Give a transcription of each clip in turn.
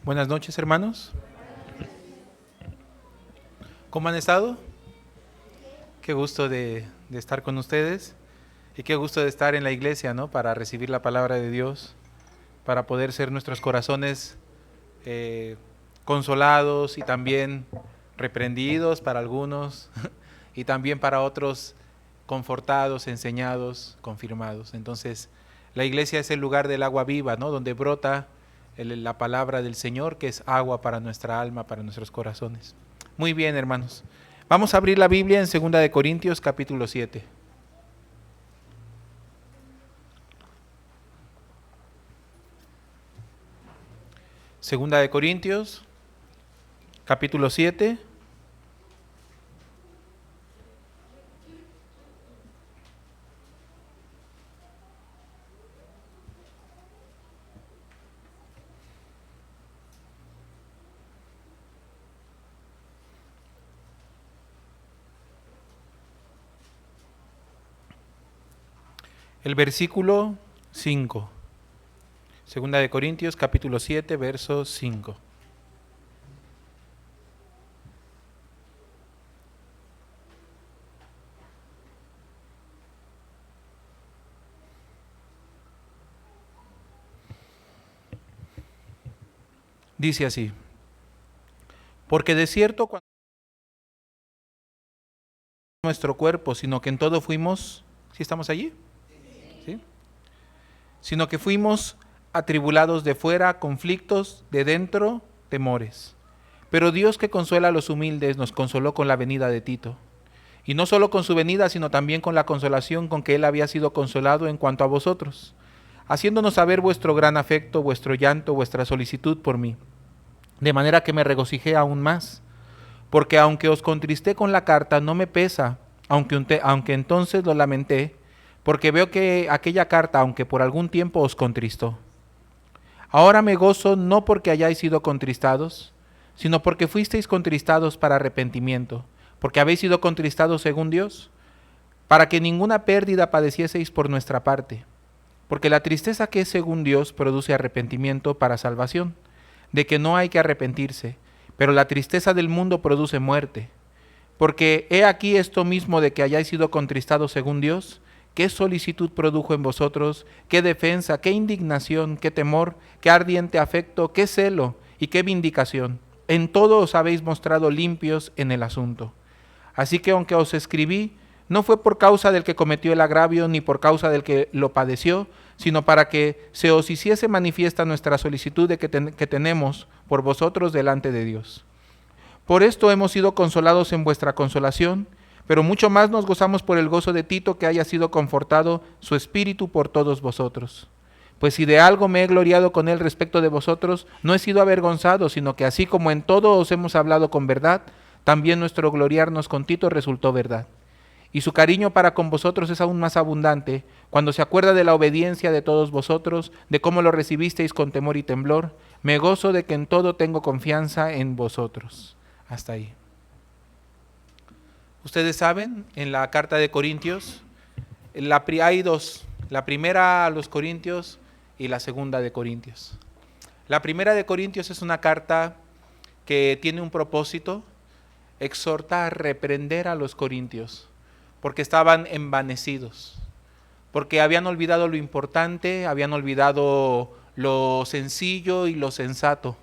Buenas noches, hermanos. ¿Cómo han estado? Qué gusto de estar con ustedes y qué gusto de estar en la iglesia, ¿no? Para recibir la palabra de Dios, para poder ser nuestros corazones consolados y también reprendidos para algunos y también para otros confortados, enseñados, confirmados. Entonces, la iglesia es el lugar del agua viva, ¿no? Donde brota la palabra del Señor, que es agua para nuestra alma, para nuestros corazones. Muy bien, hermanos. Vamos a abrir la Biblia en 2 Corintios capítulo 7. Segunda de Corintios capítulo 7. El versículo 5. Segunda de Corintios capítulo 7, verso 5. Dice así: porque de cierto cuando nuestro cuerpo, sino que en todo fuimos, ¿sí estamos allí? ¿Sí? Sino que fuimos atribulados de fuera, conflictos, de dentro, temores. Pero Dios, que consuela a los humildes, nos consoló con la venida de Tito. Y no solo con su venida, sino también con la consolación con que él había sido consolado en cuanto a vosotros, haciéndonos saber vuestro gran afecto, vuestro llanto, vuestra solicitud por mí. De manera que me regocijé aún más, porque aunque os contristé con la carta, no me pesa, aunque entonces lo lamenté, porque veo que aquella carta, aunque por algún tiempo os contristó. Ahora me gozo no porque hayáis sido contristados, sino porque fuisteis contristados para arrepentimiento, porque habéis sido contristados según Dios, para que ninguna pérdida padecieseis por nuestra parte, porque la tristeza que es según Dios produce arrepentimiento para salvación, de que no hay que arrepentirse, pero la tristeza del mundo produce muerte. Porque he aquí esto mismo de que hayáis sido contristados según Dios, qué solicitud produjo en vosotros, qué defensa, qué indignación, qué temor, qué ardiente afecto, qué celo y qué vindicación. En todo os habéis mostrado limpios en el asunto. Así que aunque os escribí, no fue por causa del que cometió el agravio, ni por causa del que lo padeció, sino para que se os hiciese manifiesta nuestra solicitud que tenemos por vosotros delante de Dios. Por esto hemos sido consolados en vuestra consolación, pero mucho más nos gozamos por el gozo de Tito, que haya sido confortado su espíritu por todos vosotros. Pues si de algo me he gloriado con él respecto de vosotros, no he sido avergonzado, sino que así como en todo os hemos hablado con verdad, también nuestro gloriarnos con Tito resultó verdad. Y su cariño para con vosotros es aún más abundante, cuando se acuerda de la obediencia de todos vosotros, de cómo lo recibisteis con temor y temblor. Me gozo de que en todo tengo confianza en vosotros. Hasta ahí. Ustedes saben, en la carta de Corintios, hay dos, la primera a los Corintios y la segunda de Corintios. La primera de Corintios es una carta que tiene un propósito: exhorta a reprender a los corintios, porque estaban envanecidos, porque habían olvidado lo importante, habían olvidado lo sencillo y lo sensato,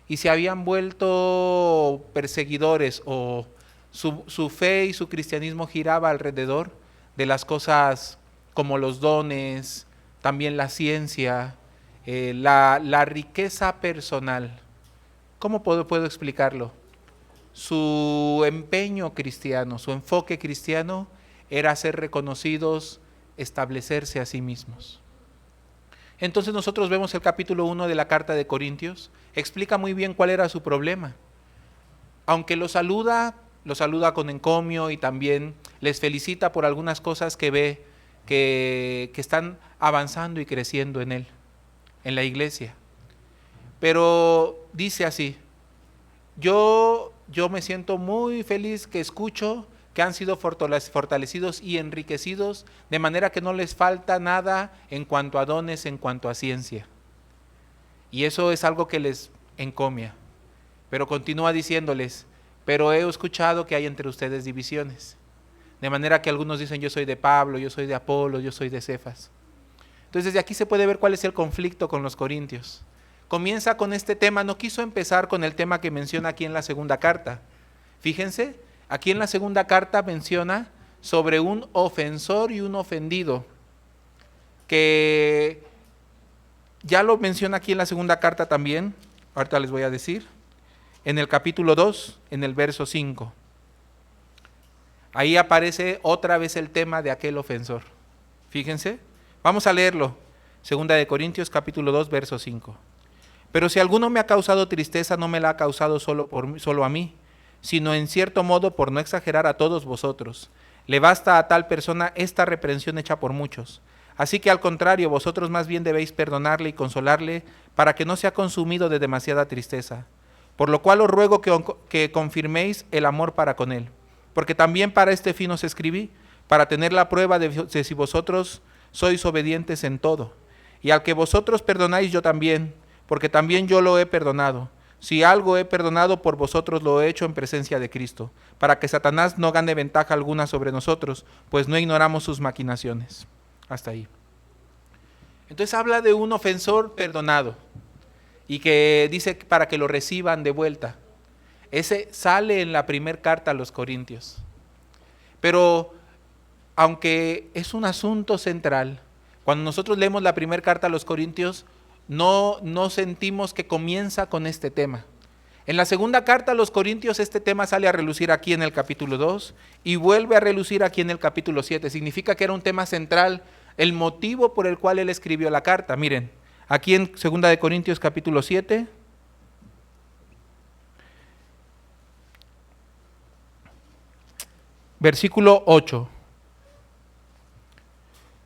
y se habían vuelto perseguidores, o su fe y su cristianismo giraba alrededor de las cosas como los dones, también la ciencia, la riqueza personal. ¿Cómo puedo explicarlo? Su empeño cristiano, su enfoque cristiano era ser reconocidos, establecerse a sí mismos. Entonces nosotros vemos el capítulo 1 de la carta de Corintios, explica muy bien cuál era su problema. Aunque lo saluda con encomio y también les felicita por algunas cosas que ve que están avanzando y creciendo en él, en la iglesia. Pero dice así: yo me siento muy feliz que escucho que han sido fortalecidos y enriquecidos, de manera que no les falta nada en cuanto a dones, en cuanto a ciencia. Y eso es algo que les encomia. Pero continúa diciéndoles, pero he escuchado que hay entre ustedes divisiones. De manera que algunos dicen, yo soy de Pablo, yo soy de Apolo, yo soy de Cefas. Entonces desde aquí se puede ver cuál es el conflicto con los corintios. Comienza con este tema, no quiso empezar con el tema que menciona aquí en la segunda carta. Fíjense, aquí en la segunda carta menciona sobre un ofensor y un ofendido, que ya lo menciona aquí en la segunda carta también, ahorita les voy a decir, en el capítulo 2, en el verso 5. Ahí aparece otra vez el tema de aquel ofensor. Fíjense, vamos a leerlo. Segunda de Corintios capítulo 2, verso 5. Pero si alguno me ha causado tristeza, no me la ha causado solo a mí, sino en cierto modo, por no exagerar, a todos vosotros. Le basta a tal persona esta reprensión hecha por muchos. Así que al contrario, vosotros más bien debéis perdonarle y consolarle, para que no sea consumido de demasiada tristeza. Por lo cual os ruego que confirméis el amor para con él. Porque también para este fin os escribí, para tener la prueba de si vosotros sois obedientes en todo. Y al que vosotros perdonáis, yo también, porque también yo lo he perdonado. Si algo he perdonado, por vosotros lo he hecho en presencia de Cristo, para que Satanás no gane ventaja alguna sobre nosotros, pues no ignoramos sus maquinaciones. Hasta ahí. Entonces habla de un ofensor perdonado, y que dice para que lo reciban de vuelta. Ese sale en la primera carta a los Corintios. Pero aunque es un asunto central, cuando nosotros leemos la primera carta a los Corintios, no sentimos que comienza con este tema. En la segunda carta a los Corintios este tema sale a relucir aquí en el capítulo 2 y vuelve a relucir aquí en el capítulo 7. Significa que era un tema central, el motivo por el cual él escribió la carta. Miren, aquí en segunda de Corintios capítulo 7, versículo 8.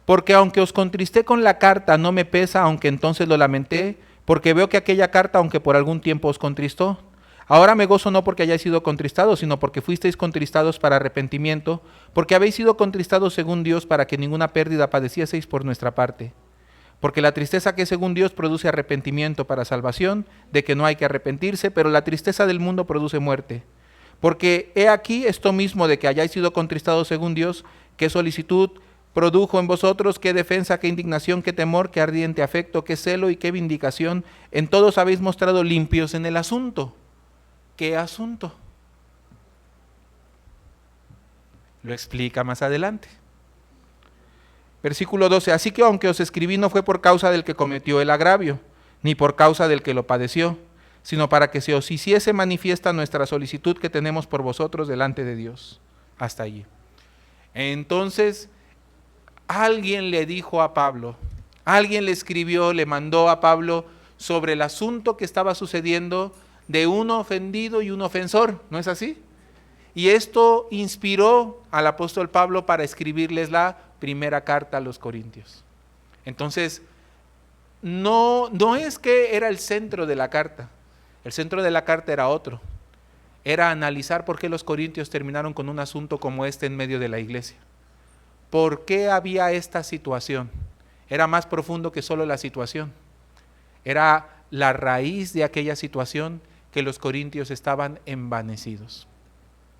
Porque aunque os contristé con la carta, no me pesa, aunque entonces lo lamenté, porque veo que aquella carta, aunque por algún tiempo os contristó, ahora me gozo no porque hayáis sido contristados, sino porque fuisteis contristados para arrepentimiento, porque habéis sido contristados según Dios, para que ninguna pérdida padecieseis por nuestra parte. Porque la tristeza que según Dios produce arrepentimiento para salvación, de que no hay que arrepentirse, pero la tristeza del mundo produce muerte. Porque he aquí esto mismo de que hayáis sido contristados según Dios, qué solicitud produjo en vosotros, qué defensa, qué indignación, qué temor, qué ardiente afecto, qué celo y qué vindicación. En todos habéis mostrado limpios en el asunto. ¿Qué asunto? Lo explica más adelante. Versículo 12. Así que aunque os escribí, no fue por causa del que cometió el agravio, ni por causa del que lo padeció, sino para que se os hiciese manifiesta nuestra solicitud que tenemos por vosotros delante de Dios. Hasta allí. Entonces, alguien le dijo a Pablo, alguien le escribió, le mandó a Pablo sobre el asunto que estaba sucediendo de un ofendido y un ofensor, ¿no es así? Y esto inspiró al apóstol Pablo para escribirles la primera carta a los Corintios. Entonces, no es que era el centro de la carta. El centro de la carta era otro. Era analizar por qué los corintios terminaron con un asunto como este en medio de la iglesia. ¿Por qué había esta situación? Era más profundo que solo la situación. Era la raíz de aquella situación que los corintios estaban envanecidos.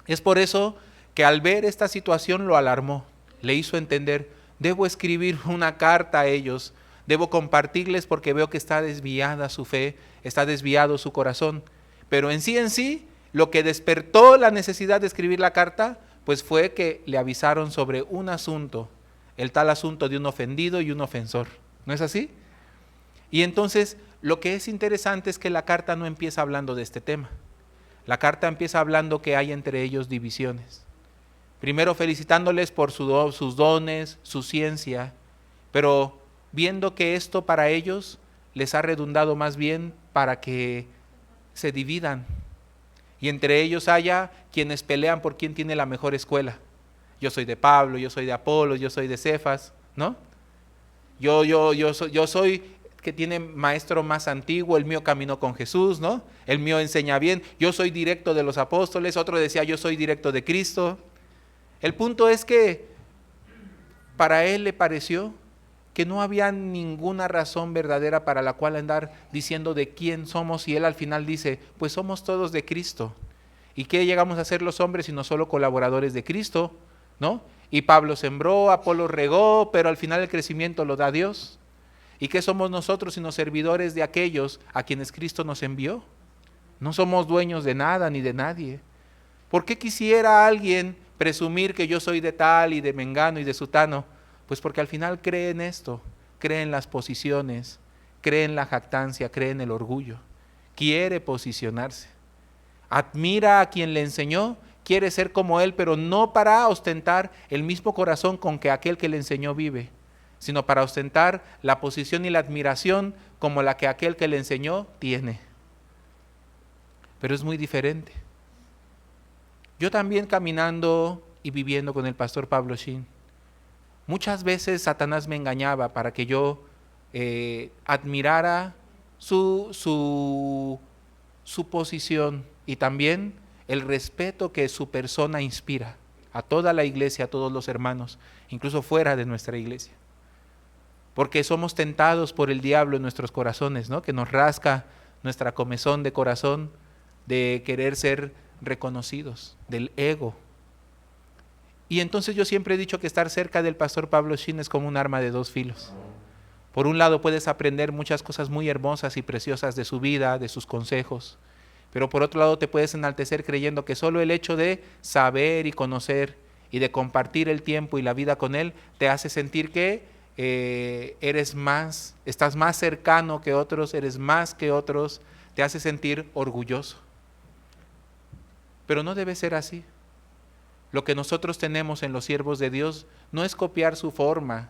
Es por eso que al ver esta situación lo alarmó. Le hizo entender, debo escribir una carta a ellos, debo compartirles porque veo que está desviada su fe, está desviado su corazón. Pero en sí, lo que despertó la necesidad de escribir la carta, pues fue que le avisaron sobre un asunto, el tal asunto de un ofendido y un ofensor. ¿No es así? Y entonces, lo que es interesante es que la carta no empieza hablando de este tema. La carta empieza hablando que hay entre ellos divisiones. Primero felicitándoles por sus dones, su ciencia, pero viendo que esto para ellos les ha redundado más bien para que se dividan. Y entre ellos haya quienes pelean por quién tiene la mejor escuela. Yo soy de Pablo, yo soy de Apolo, yo soy de Cefas, ¿no? Yo soy que tiene maestro más antiguo, el mío caminó con Jesús, ¿no? El mío enseña bien, yo soy directo de los apóstoles, otro decía yo soy directo de Cristo. El punto es que para él le pareció que no había ninguna razón verdadera para la cual andar diciendo de quién somos, y él al final dice, pues somos todos de Cristo. ¿Y qué llegamos a ser los hombres sino solo colaboradores de Cristo? ¿No? Y Pablo sembró, Apolo regó, pero al final el crecimiento lo da Dios. ¿Y qué somos nosotros sino servidores de aquellos a quienes Cristo nos envió? No somos dueños de nada ni de nadie. ¿Por qué quisiera alguien presumir que yo soy de tal y de mengano y de sutano? Pues porque al final cree en esto, cree en las posiciones, cree en la jactancia, cree en el orgullo. Quiere posicionarse. Admira a quien le enseñó, quiere ser como él, pero no para ostentar el mismo corazón con que aquel que le enseñó vive, sino para ostentar la posición y la admiración como la que aquel que le enseñó tiene. Pero es muy diferente. Yo también caminando y viviendo con el pastor Pablo Shin, muchas veces Satanás me engañaba para que yo admirara su posición y también el respeto que su persona inspira a toda la iglesia, a todos los hermanos, incluso fuera de nuestra iglesia. Porque somos tentados por el diablo en nuestros corazones, ¿no? Que nos rasca nuestra comezón de corazón de querer ser reconocidos, del ego. Y entonces yo siempre he dicho que estar cerca del pastor Pablo Shin es como un arma de dos filos. Por un lado puedes aprender muchas cosas muy hermosas y preciosas de su vida, de sus consejos, pero por otro lado te puedes enaltecer creyendo que solo el hecho de saber y conocer y de compartir el tiempo y la vida con él te hace sentir que estás más cercano que otros, eres más que otros, te hace sentir orgulloso. Pero no debe ser así. Lo que nosotros tenemos en los siervos de Dios no es copiar su forma,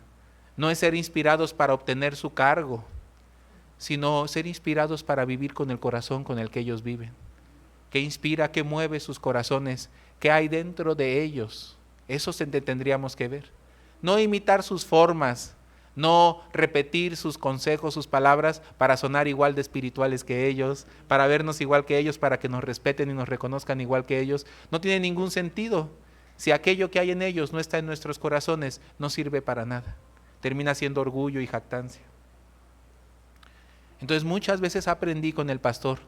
no es ser inspirados para obtener su cargo, sino ser inspirados para vivir con el corazón con el que ellos viven. ¿Qué inspira, qué mueve sus corazones? ¿Qué hay dentro de ellos? Eso tendríamos que ver. No imitar sus formas, no repetir sus consejos, sus palabras para sonar igual de espirituales que ellos, para vernos igual que ellos, para que nos respeten y nos reconozcan igual que ellos. No tiene ningún sentido. Si aquello que hay en ellos no está en nuestros corazones, no sirve para nada. Termina siendo orgullo y jactancia. Entonces muchas veces aprendí con el pastor.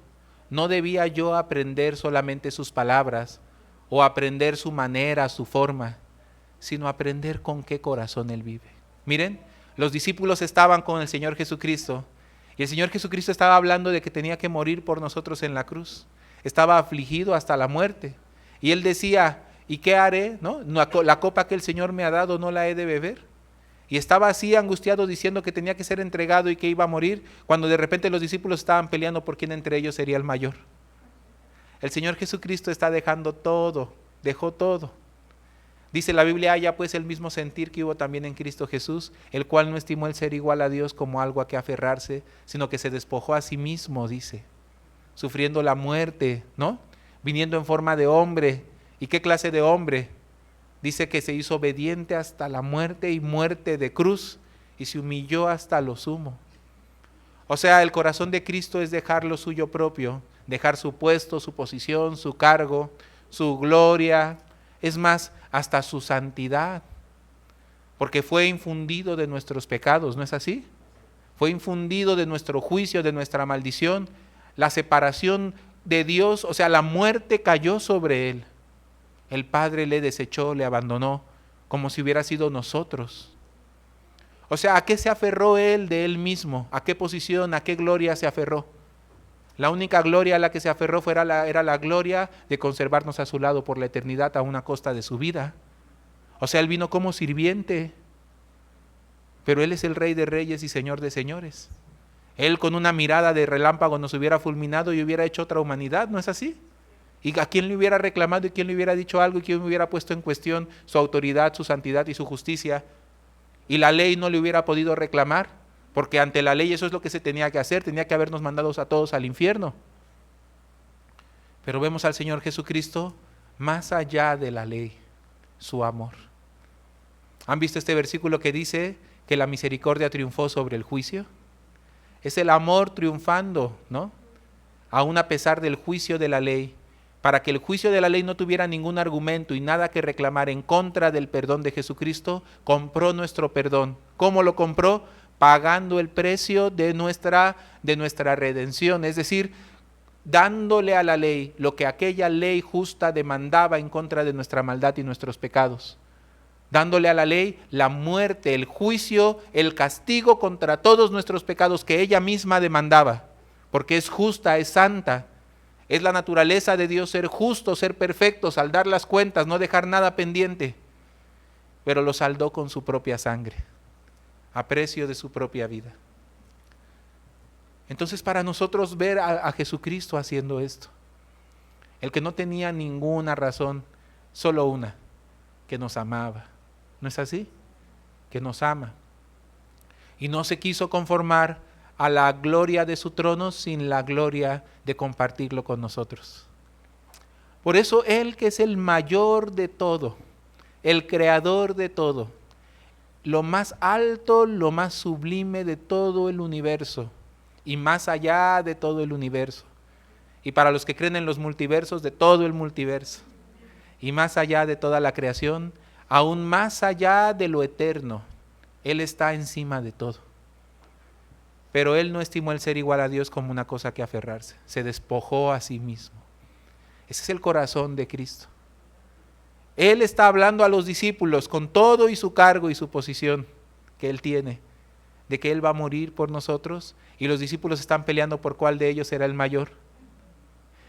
No debía yo aprender solamente sus palabras o aprender su manera, su forma, sino aprender con qué corazón él vive. Miren, los discípulos estaban con el Señor Jesucristo y el Señor Jesucristo estaba hablando de que tenía que morir por nosotros en la cruz. Estaba afligido hasta la muerte y él decía, ¿y qué haré? ¿No? La copa que el Señor me ha dado no la he de beber. Y estaba así angustiado diciendo que tenía que ser entregado y que iba a morir, cuando de repente los discípulos estaban peleando por quién entre ellos sería el mayor. El Señor Jesucristo está dejando todo, dejó todo. Dice la Biblia, haya pues el mismo sentir que hubo también en Cristo Jesús, el cual no estimó el ser igual a Dios como algo a que aferrarse, sino que se despojó a sí mismo, dice, sufriendo la muerte, ¿no? Viniendo en forma de hombre. ¿Y qué clase de hombre? Dice que se hizo obediente hasta la muerte y muerte de cruz y se humilló hasta lo sumo. O sea, el corazón de Cristo es dejar lo suyo propio, dejar su puesto, su posición, su cargo, su gloria, es más, hasta su santidad, porque fue infundido de nuestros pecados, ¿no es así? Fue infundido de nuestro juicio, de nuestra maldición, la separación de Dios, o sea, la muerte cayó sobre él. El Padre le desechó, le abandonó, como si hubiera sido nosotros. O sea, ¿a qué se aferró él de él mismo? ¿A qué posición, a qué gloria se aferró? La única gloria a la que se aferró era la gloria de conservarnos a su lado por la eternidad a una costa de su vida. O sea, él vino como sirviente, pero él es el Rey de Reyes y Señor de Señores. Él con una mirada de relámpago nos hubiera fulminado y hubiera hecho otra humanidad, ¿no es así? ¿Y a quién le hubiera reclamado y quién le hubiera dicho algo y quién hubiera puesto en cuestión su autoridad, su santidad y su justicia? Y la ley no le hubiera podido reclamar, porque ante la ley eso es lo que se tenía que hacer, tenía que habernos mandado a todos al infierno. Pero vemos al Señor Jesucristo más allá de la ley, su amor. ¿Han visto este versículo que dice que la misericordia triunfó sobre el juicio? Es el amor triunfando, ¿no? Aún a pesar del juicio de la ley. para que el juicio de la ley no tuviera ningún argumento y nada que reclamar en contra del perdón de Jesucristo, compró nuestro perdón. ¿Cómo lo compró? Pagando el precio de nuestra redención, es decir, dándole a la ley lo que aquella ley justa demandaba en contra de nuestra maldad y nuestros pecados. Dándole a la ley la muerte, el juicio, el castigo contra todos nuestros pecados que ella misma demandaba, porque es justa, es santa. Es la naturaleza de Dios ser justo, ser perfecto, saldar las cuentas, no dejar nada pendiente. Pero lo saldó con su propia sangre, a precio de su propia vida. Entonces, para nosotros ver a Jesucristo haciendo esto, el que no tenía ninguna razón, solo una, que nos amaba. ¿No es así? Que nos ama. Y no se quiso conformar a la gloria de su trono sin la gloria de compartirlo con nosotros. Por eso Él, que es el mayor de todo, el creador de todo, lo más alto, lo más sublime de todo el universo y más allá de todo el universo, y para los que creen en los multiversos, de todo el multiverso, y más allá de toda la creación, aún más allá de lo eterno, Él está encima de todo. Pero Él no estimó el ser igual a Dios como una cosa que aferrarse. Se despojó a sí mismo. Ese es el corazón de Cristo. Él está hablando a los discípulos con todo y su cargo y su posición que Él tiene, de que Él va a morir por nosotros, y los discípulos están peleando por cuál de ellos será el mayor.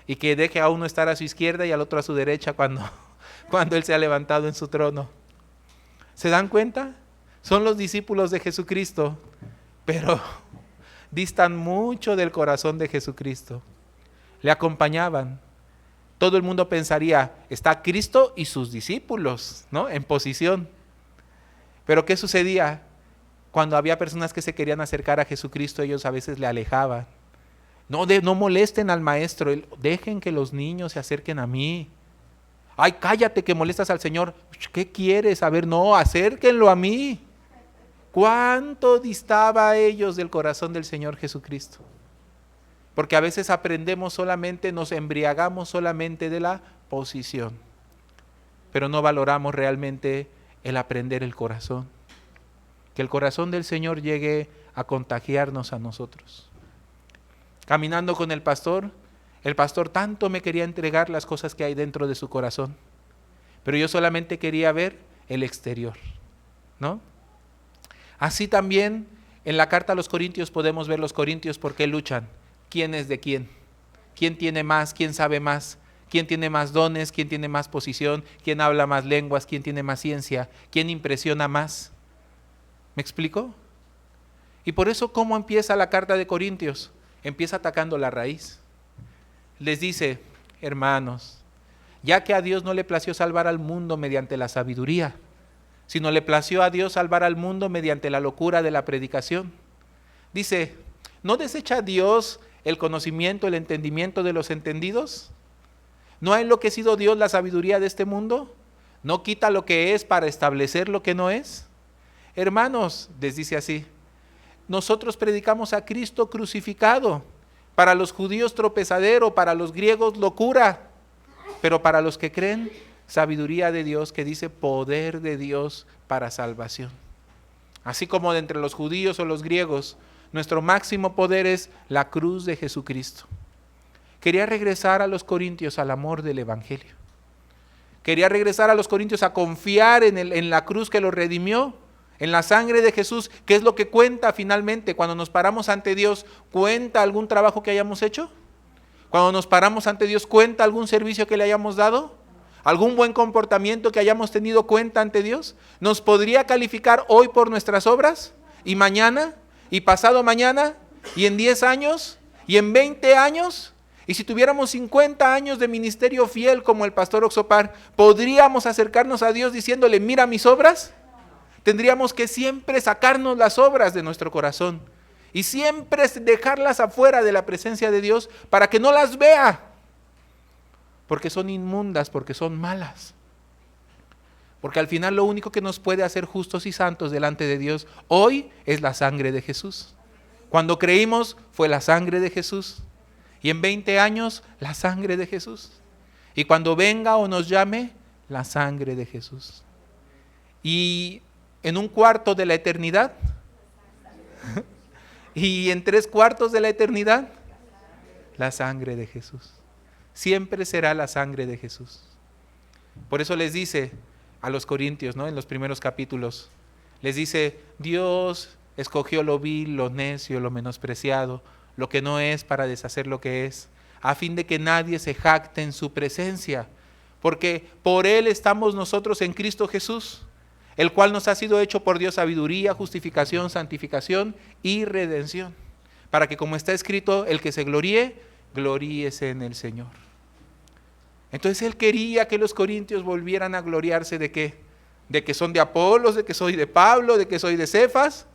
Y que deje a uno estar a su izquierda y al otro a su derecha cuando Él se ha levantado en su trono. ¿Se dan cuenta? Son los discípulos de Jesucristo, pero distan mucho del corazón de Jesucristo. Le acompañaban. Todo el mundo pensaría, está Cristo y sus discípulos, ¿no? En posición. Pero ¿qué sucedía? Cuando había personas que se querían acercar a Jesucristo, ellos a veces le alejaban. No molesten al maestro, dejen que los niños se acerquen a mí. Ay, cállate que molestas al Señor. ¿Qué quieres? A ver, no, acérquenlo a mí. ¿Cuánto distaba ellos del corazón del Señor Jesucristo? Porque a veces aprendemos solamente, nos embriagamos solamente de la posición, pero no valoramos realmente el aprender el corazón. Que el corazón del Señor llegue a contagiarnos a nosotros. Caminando con el pastor tanto me quería entregar las cosas que hay dentro de su corazón, pero yo solamente quería ver el exterior, ¿no? Así también en la carta a los Corintios podemos ver los corintios por qué luchan. ¿Quién es de quién? ¿Quién tiene más? ¿Quién sabe más? ¿Quién tiene más dones? ¿Quién tiene más posición? ¿Quién habla más lenguas? ¿Quién tiene más ciencia? ¿Quién impresiona más? ¿Me explico? Y por eso, ¿cómo empieza la carta de Corintios? Empieza atacando la raíz. Les dice, hermanos, ya que a Dios no le plació salvar al mundo mediante la sabiduría, sino le plació a Dios salvar al mundo mediante la locura de la predicación. Dice, ¿no desecha Dios el conocimiento, el entendimiento de los entendidos? ¿No ha enloquecido Dios la sabiduría de este mundo? ¿No quita lo que es para establecer lo que no es? Hermanos, les dice así, nosotros predicamos a Cristo crucificado, para los judíos tropezadero, para los griegos locura, pero para los que creen, sabiduría de Dios, que dice poder de Dios para salvación. Así como de entre los judíos o los griegos, nuestro máximo poder es la cruz de Jesucristo. Quería regresar a los corintios al amor del evangelio. Quería regresar a los corintios a confiar en la cruz que los redimió, en la sangre de Jesús, que es lo que cuenta finalmente. Cuando nos paramos ante Dios, ¿cuenta algún trabajo que hayamos hecho? Cuando nos paramos ante Dios, ¿cuenta algún servicio que le hayamos dado? ¿Algún buen comportamiento que hayamos tenido cuenta ante Dios? ¿Nos podría calificar hoy por nuestras obras? ¿Y mañana? ¿Y pasado mañana? ¿Y en 10 años? ¿Y en 20 años? Y si tuviéramos 50 años de ministerio fiel como el pastor Oxopar, ¿podríamos acercarnos a Dios diciéndole, mira mis obras? Tendríamos que siempre sacarnos las obras de nuestro corazón y siempre dejarlas afuera de la presencia de Dios para que no las vea, porque son inmundas, porque son malas. Porque al final lo único que nos puede hacer justos y santos delante de Dios hoy es la sangre de Jesús. Cuando creímos fue la sangre de Jesús, y en 20 años la sangre de Jesús. Y cuando venga o nos llame, la sangre de Jesús. Y en un cuarto de la eternidad, y en 3/4 de la eternidad, la sangre de Jesús. Siempre será la sangre de Jesús. Por eso les dice a los corintios, ¿no? En los primeros capítulos, les dice: Dios escogió lo vil, lo necio, lo menospreciado, lo que no es, para deshacer lo que es, a fin de que nadie se jacte en su presencia, porque por Él estamos nosotros en Cristo Jesús, el cual nos ha sido hecho por Dios sabiduría, justificación, santificación y redención, para que, como está escrito, el que se gloríe, gloríese en el Señor. Entonces Él quería que los corintios volvieran a gloriarse ¿de qué? De que son de Apolos, de que soy de Pablo, de que soy de Cefas,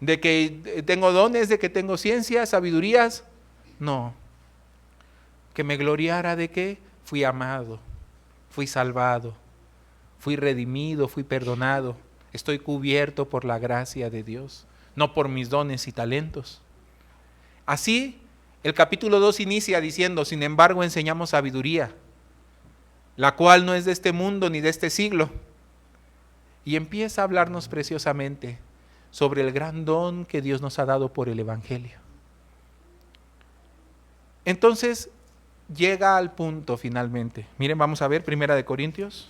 de que tengo dones, de que tengo ciencias, sabidurías. No, que me gloriara de que fui amado, fui salvado, fui redimido, fui perdonado, estoy cubierto por la gracia de Dios, no por mis dones y talentos. Así, el capítulo 2 inicia diciendo: sin embargo enseñamos sabiduría, la cual no es de este mundo ni de este siglo. Y empieza a hablarnos preciosamente sobre el gran don que Dios nos ha dado por el Evangelio. Entonces llega al punto finalmente. Miren, vamos a ver 1 Corintios.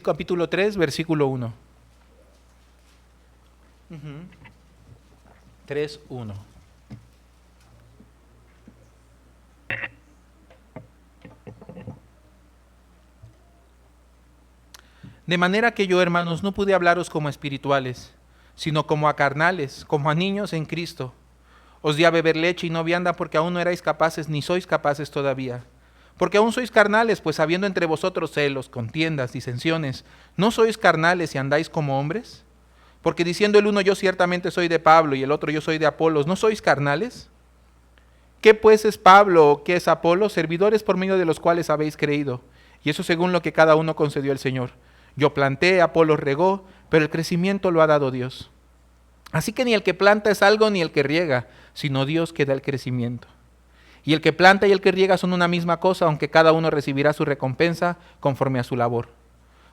Capítulo 3, versículo 1. 3:1. De manera que yo, hermanos, no pude hablaros como espirituales, sino como a carnales, como a niños en Cristo. Os di a beber leche y no vianda, porque aún no erais capaces, ni sois capaces todavía. Porque aún sois carnales, pues habiendo entre vosotros celos, contiendas, disensiones, ¿no sois carnales y andáis como hombres? Porque diciendo el uno: yo ciertamente soy de Pablo, y el otro: yo soy de Apolos, ¿no sois carnales? ¿Qué pues es Pablo o qué es Apolo? Servidores por medio de los cuales habéis creído, y eso según lo que cada uno concedió el Señor. Yo planté, Apolo regó, pero el crecimiento lo ha dado Dios. Así que ni el que planta es algo, ni el que riega, sino Dios que da el crecimiento. Y el que planta y el que riega son una misma cosa, aunque cada uno recibirá su recompensa conforme a su labor.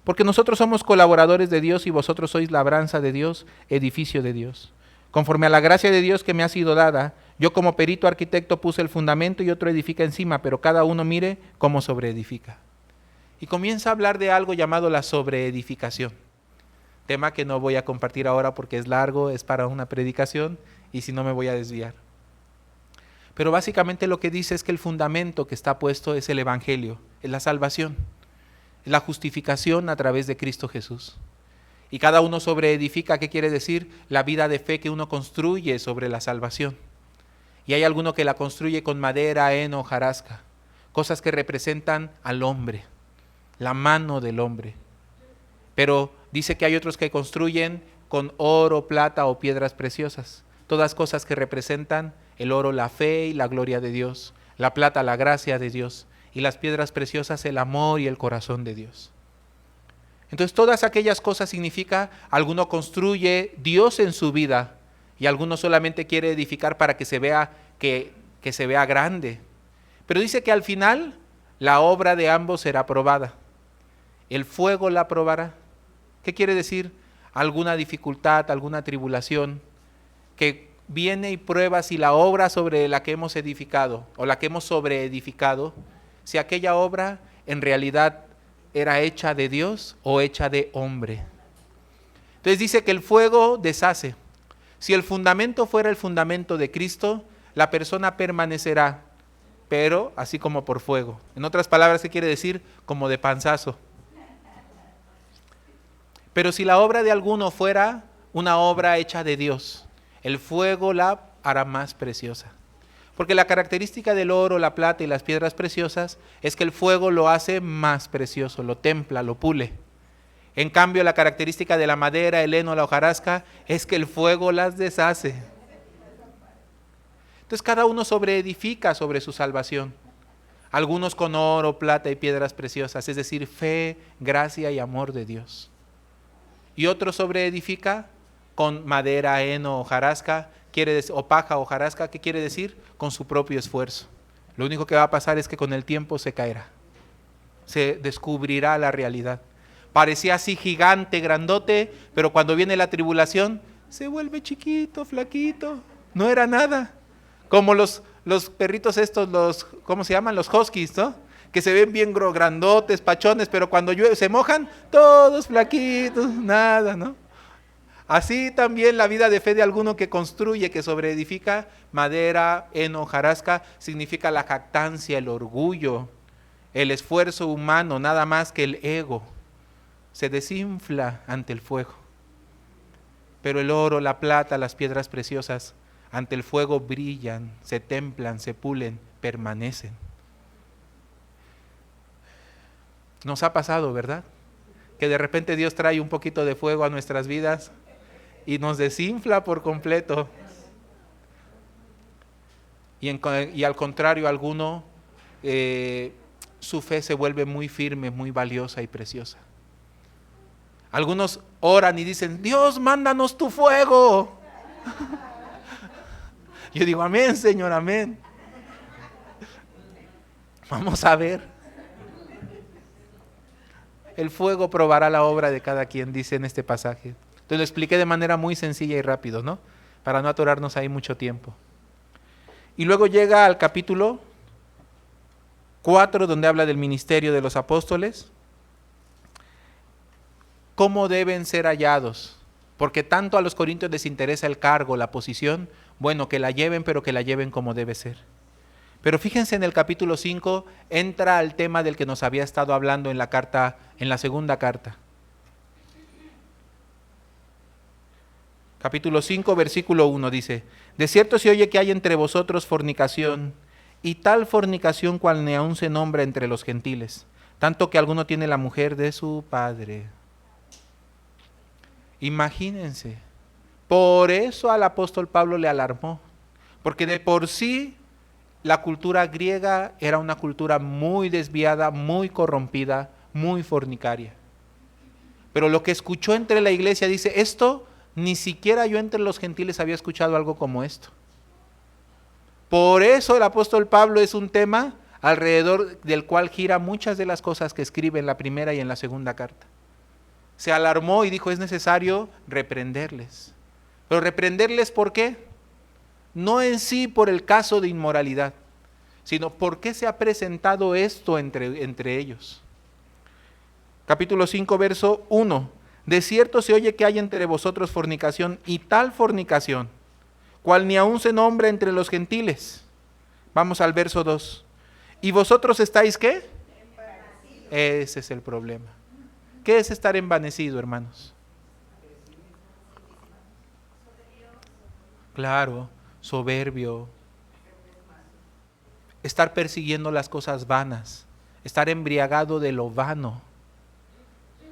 Porque nosotros somos colaboradores de Dios y vosotros sois labranza de Dios, edificio de Dios. Conforme a la gracia de Dios que me ha sido dada, yo como perito arquitecto puse el fundamento y otro edifica encima, pero cada uno mire cómo sobreedifica. Y comienza a hablar de algo llamado la sobreedificación. Tema que no voy a compartir ahora porque es largo, es para una predicación y si no me voy a desviar. Pero básicamente lo que dice es que el fundamento que está puesto es el Evangelio, es la salvación, es la justificación a través de Cristo Jesús. Y cada uno sobreedifica, ¿qué quiere decir? La vida de fe que uno construye sobre la salvación. Y hay alguno que la construye con madera, heno, hojarasca, cosas que representan al hombre, la mano del hombre. Pero dice que hay otros que construyen con oro, plata o piedras preciosas, todas cosas que representan el oro, la fe y la gloria de Dios, la plata, la gracia de Dios, y las piedras preciosas, el amor y el corazón de Dios. Entonces todas aquellas cosas significa, alguno construye Dios en su vida y alguno solamente quiere edificar para que se vea que se vea grande. Pero dice que al final la obra de ambos será probada. El fuego la probará. ¿Qué quiere decir? Alguna dificultad, alguna tribulación que viene y prueba si la obra sobre la que hemos edificado o la que hemos sobreedificado, si aquella obra en realidad era hecha de Dios o hecha de hombre. Entonces dice que el fuego deshace. Si el fundamento fuera el fundamento de Cristo, la persona permanecerá, pero así como por fuego. En otras palabras, ¿qué quiere decir? Como de panzazo. Pero si la obra de alguno fuera una obra hecha de Dios, el fuego la hará más preciosa. Porque la característica del oro, la plata y las piedras preciosas es que el fuego lo hace más precioso, lo templa, lo pule. En cambio, la característica de la madera, el heno, la hojarasca es que el fuego las deshace. Entonces cada uno sobreedifica sobre su salvación. Algunos con oro, plata y piedras preciosas, es decir, fe, gracia y amor de Dios. Y otro sobreedifica con madera, heno, hojarasca, o paja, hojarasca, ¿qué quiere decir? Con su propio esfuerzo. Lo único que va a pasar es que con el tiempo se caerá. Se descubrirá la realidad. Parecía así gigante, grandote, pero cuando viene la tribulación, se vuelve chiquito, flaquito. No era nada. Como los perritos estos, ¿cómo se llaman? Los huskies, ¿no? Que se ven bien grandotes, pachones, pero cuando llueve, se mojan, todos flaquitos, nada, ¿no? Así también la vida de fe de alguno que construye, que sobreedifica, madera, heno, hojarasca, significa la jactancia, el orgullo, el esfuerzo humano, nada más que el ego. Se desinfla ante el fuego. Pero el oro, la plata, las piedras preciosas, ante el fuego brillan, se templan, se pulen, permanecen. Nos ha pasado, ¿verdad? Que de repente Dios trae un poquito de fuego a nuestras vidas y nos desinfla por completo. Y al contrario, alguno, su fe se vuelve muy firme, muy valiosa y preciosa. Algunos oran y dicen, Dios, mándanos tu fuego. Yo digo, amén, Señor, amén. Vamos a ver. El fuego probará la obra de cada quien, dice en este pasaje. Entonces lo expliqué de manera muy sencilla y rápido, ¿no? Para no atorarnos ahí mucho tiempo. Y luego llega al capítulo 4, donde habla del ministerio de los apóstoles. ¿Cómo deben ser hallados? Porque tanto a los corintios les interesa el cargo, la posición. Bueno, que la lleven, pero que la lleven como debe ser. Pero fíjense, en el capítulo 5 entra al tema del que nos había estado hablando en la segunda carta. Capítulo 5, versículo 1 dice: de cierto se oye que hay entre vosotros fornicación, y tal fornicación cual ni aun se nombra entre los gentiles, tanto que alguno tiene la mujer de su padre. Imagínense. Por eso al apóstol Pablo le alarmó, porque de por sí la cultura griega era una cultura muy desviada, muy corrompida, muy fornicaria. Pero lo que escuchó entre la iglesia, dice, esto ni siquiera yo entre los gentiles había escuchado algo como esto. Por eso el apóstol Pablo es un tema alrededor del cual gira muchas de las cosas que escribe en la primera y en la segunda carta. Se alarmó y dijo, es necesario reprenderles. Pero reprenderles, ¿por qué? No en sí por el caso de inmoralidad, sino porque se ha presentado esto entre ellos. Capítulo 5, verso 1. De cierto se oye que hay entre vosotros fornicación, y tal fornicación, cual ni aun se nombra entre los gentiles. Vamos al verso 2. ¿Y vosotros estáis qué? Ese es el problema. ¿Qué es estar envanecido, hermanos? Claro, soberbio. Estar persiguiendo las cosas vanas. Estar embriagado de lo vano.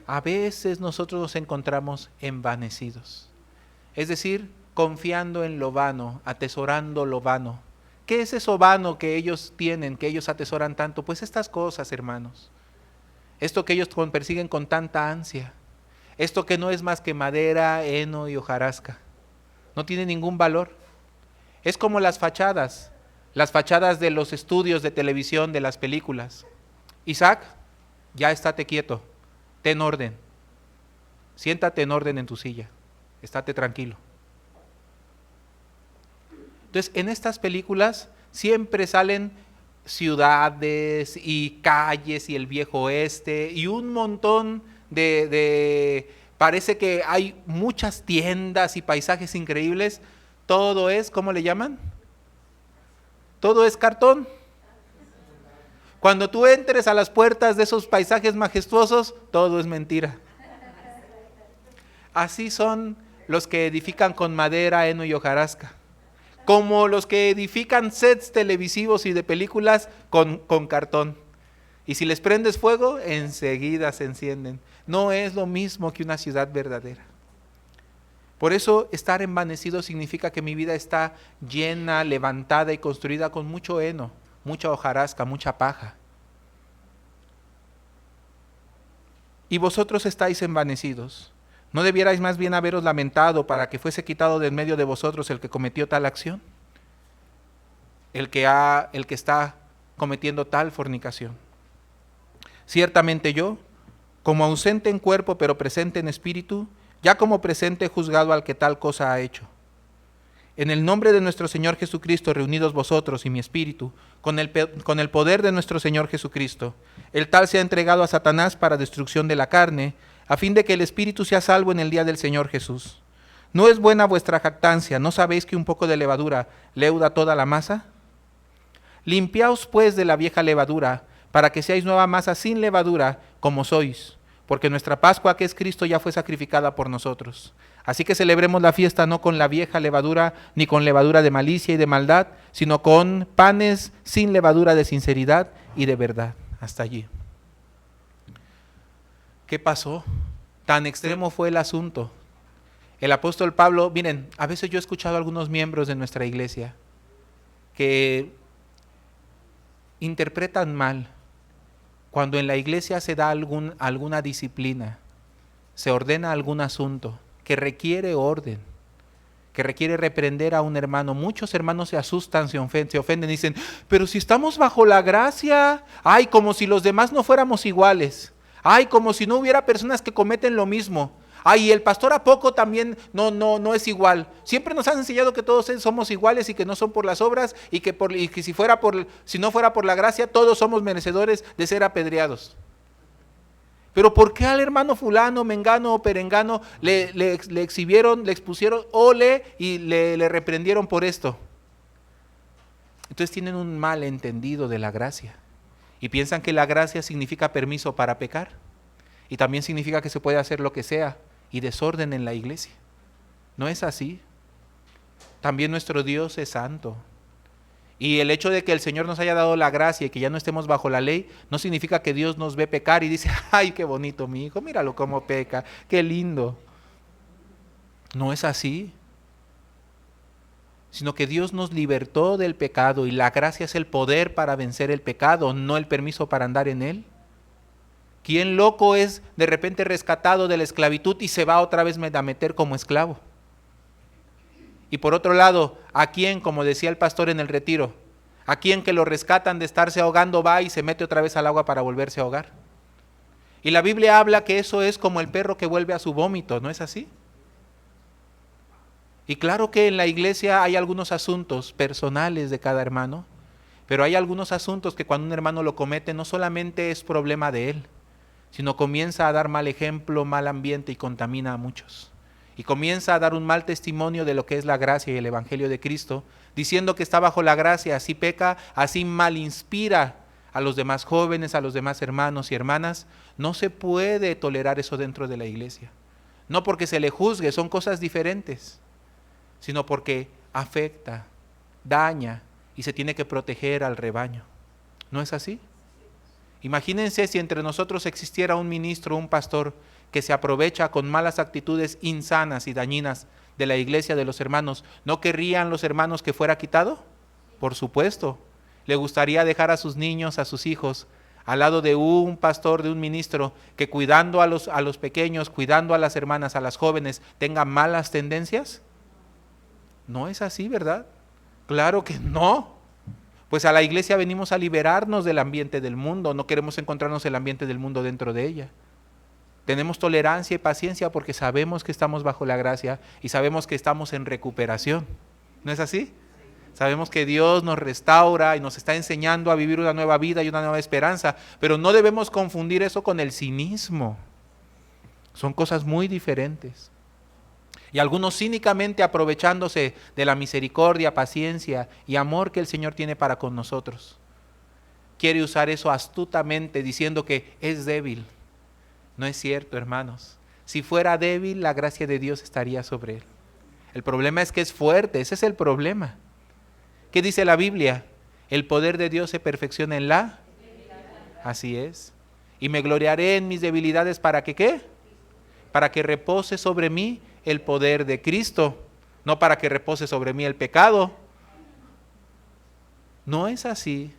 A veces nosotros nos encontramos envanecidos. Es decir, confiando en lo vano, atesorando lo vano. ¿Qué es eso vano que ellos tienen, que ellos atesoran tanto? Pues estas cosas, hermanos. Esto que ellos persiguen con tanta ansia. Esto que no es más que madera, heno y hojarasca. No tiene ningún valor. Es como las fachadas de los estudios de televisión, de las películas. Isaac, ya estate quieto, ten orden. Siéntate en orden en tu silla, estate tranquilo. Entonces, en estas películas siempre salen ciudades y calles y el viejo oeste y un montón parece que hay muchas tiendas y paisajes increíbles. Todo es, ¿cómo le llaman? Todo es cartón. Cuando tú entres a las puertas de esos paisajes majestuosos, todo es mentira. Así son los que edifican con madera, heno y hojarasca. Como los que edifican sets televisivos y de películas con cartón. Y si les prendes fuego, enseguida se encienden. No es lo mismo que una ciudad verdadera. Por eso estar envanecido significa que mi vida está llena, levantada y construida con mucho heno, mucha hojarasca, mucha paja. Y vosotros estáis envanecidos. ¿No debierais más bien haberos lamentado para que fuese quitado de en medio de vosotros el que cometió tal acción? El que está cometiendo tal fornicación. Ciertamente yo, como ausente en cuerpo pero presente en espíritu, ya como presente he juzgado al que tal cosa ha hecho. En el nombre de nuestro Señor Jesucristo, reunidos vosotros y mi espíritu, con el poder de nuestro Señor Jesucristo, el tal se ha entregado a Satanás para destrucción de la carne, a fin de que el espíritu sea salvo en el día del Señor Jesús. ¿No es buena vuestra jactancia? ¿No sabéis que un poco de levadura leuda toda la masa? Limpiaos pues de la vieja levadura, para que seáis nueva masa sin levadura, como sois, porque nuestra Pascua, que es Cristo, ya fue sacrificada por nosotros. Así que celebremos la fiesta no con la vieja levadura, ni con levadura de malicia y de maldad, sino con panes sin levadura de sinceridad y de verdad. Hasta allí. ¿Qué pasó? Tan extremo fue el asunto. El apóstol Pablo, miren, a veces yo he escuchado a algunos miembros de nuestra iglesia que interpretan mal cuando en la iglesia se da alguna disciplina, se ordena algún asunto que requiere orden, que requiere reprender a un hermano. Muchos hermanos se asustan, se ofenden y dicen, pero si estamos bajo la gracia, ay, como si los demás no fuéramos iguales, ay, como si no hubiera personas que cometen lo mismo. Ay, el pastor a poco también no es igual. Siempre nos han enseñado que todos somos iguales y que no son por las obras y que si no fuera por la gracia, todos somos merecedores de ser apedreados. Pero ¿por qué al hermano fulano, mengano o perengano le exhibieron, le expusieron ole y le reprendieron por esto? Entonces tienen un mal entendido de la gracia y piensan que la gracia significa permiso para pecar y también significa que se puede hacer lo que sea y desorden en la iglesia. No es así. También nuestro Dios es santo. Y el hecho de que el Señor nos haya dado la gracia y que ya no estemos bajo la ley, no significa que Dios nos ve pecar y dice, ay, qué bonito mi hijo, míralo cómo peca, qué lindo. No es así. Sino que Dios nos libertó del pecado y la gracia es el poder para vencer el pecado, no el permiso para andar en él. ¿Quién loco es de repente rescatado de la esclavitud y se va otra vez a meter como esclavo? Y por otro lado, ¿a quién, como decía el pastor en el retiro, a quién que lo rescatan de estarse ahogando va y se mete otra vez al agua para volverse a ahogar? Y la Biblia habla que eso es como el perro que vuelve a su vómito, ¿no es así? Y claro que en la iglesia hay algunos asuntos personales de cada hermano, pero hay algunos asuntos que cuando un hermano lo comete no solamente es problema de él, sino comienza a dar mal ejemplo, mal ambiente y contamina a muchos. Y comienza a dar un mal testimonio de lo que es la gracia y el evangelio de Cristo, diciendo que está bajo la gracia, así peca, así mal inspira a los demás jóvenes, a los demás hermanos y hermanas. No se puede tolerar eso dentro de la iglesia. No porque se le juzgue, son cosas diferentes, sino porque afecta, daña y se tiene que proteger al rebaño. ¿No es así? Imagínense si entre nosotros existiera un ministro, un pastor, que se aprovecha con malas actitudes insanas y dañinas de la iglesia, de los hermanos. ¿No querrían los hermanos que fuera quitado? Por supuesto. ¿Le gustaría dejar a sus niños, a sus hijos, al lado de un pastor, de un ministro, que cuidando a los pequeños, cuidando a las hermanas, a las jóvenes, tenga malas tendencias? No es así, ¿verdad? Claro que no. Pues a la iglesia venimos a liberarnos del ambiente del mundo, no queremos encontrarnos el ambiente del mundo dentro de ella. Tenemos tolerancia y paciencia porque sabemos que estamos bajo la gracia y sabemos que estamos en recuperación. ¿No es así? Sabemos que Dios nos restaura y nos está enseñando a vivir una nueva vida y una nueva esperanza, pero no debemos confundir eso con el cinismo. Son cosas muy diferentes. Y algunos cínicamente aprovechándose de la misericordia, paciencia y amor que el Señor tiene para con nosotros. Quiere usar eso astutamente diciendo que es débil. No es cierto, hermanos. Si fuera débil, la gracia de Dios estaría sobre él. El problema es que es fuerte, ese es el problema. ¿Qué dice la Biblia? El poder de Dios se perfecciona en la... Así es. Y me gloriaré en mis debilidades, ¿para que qué? Para que repose sobre mí el poder de Cristo, no para que repose sobre mí el pecado. No es así.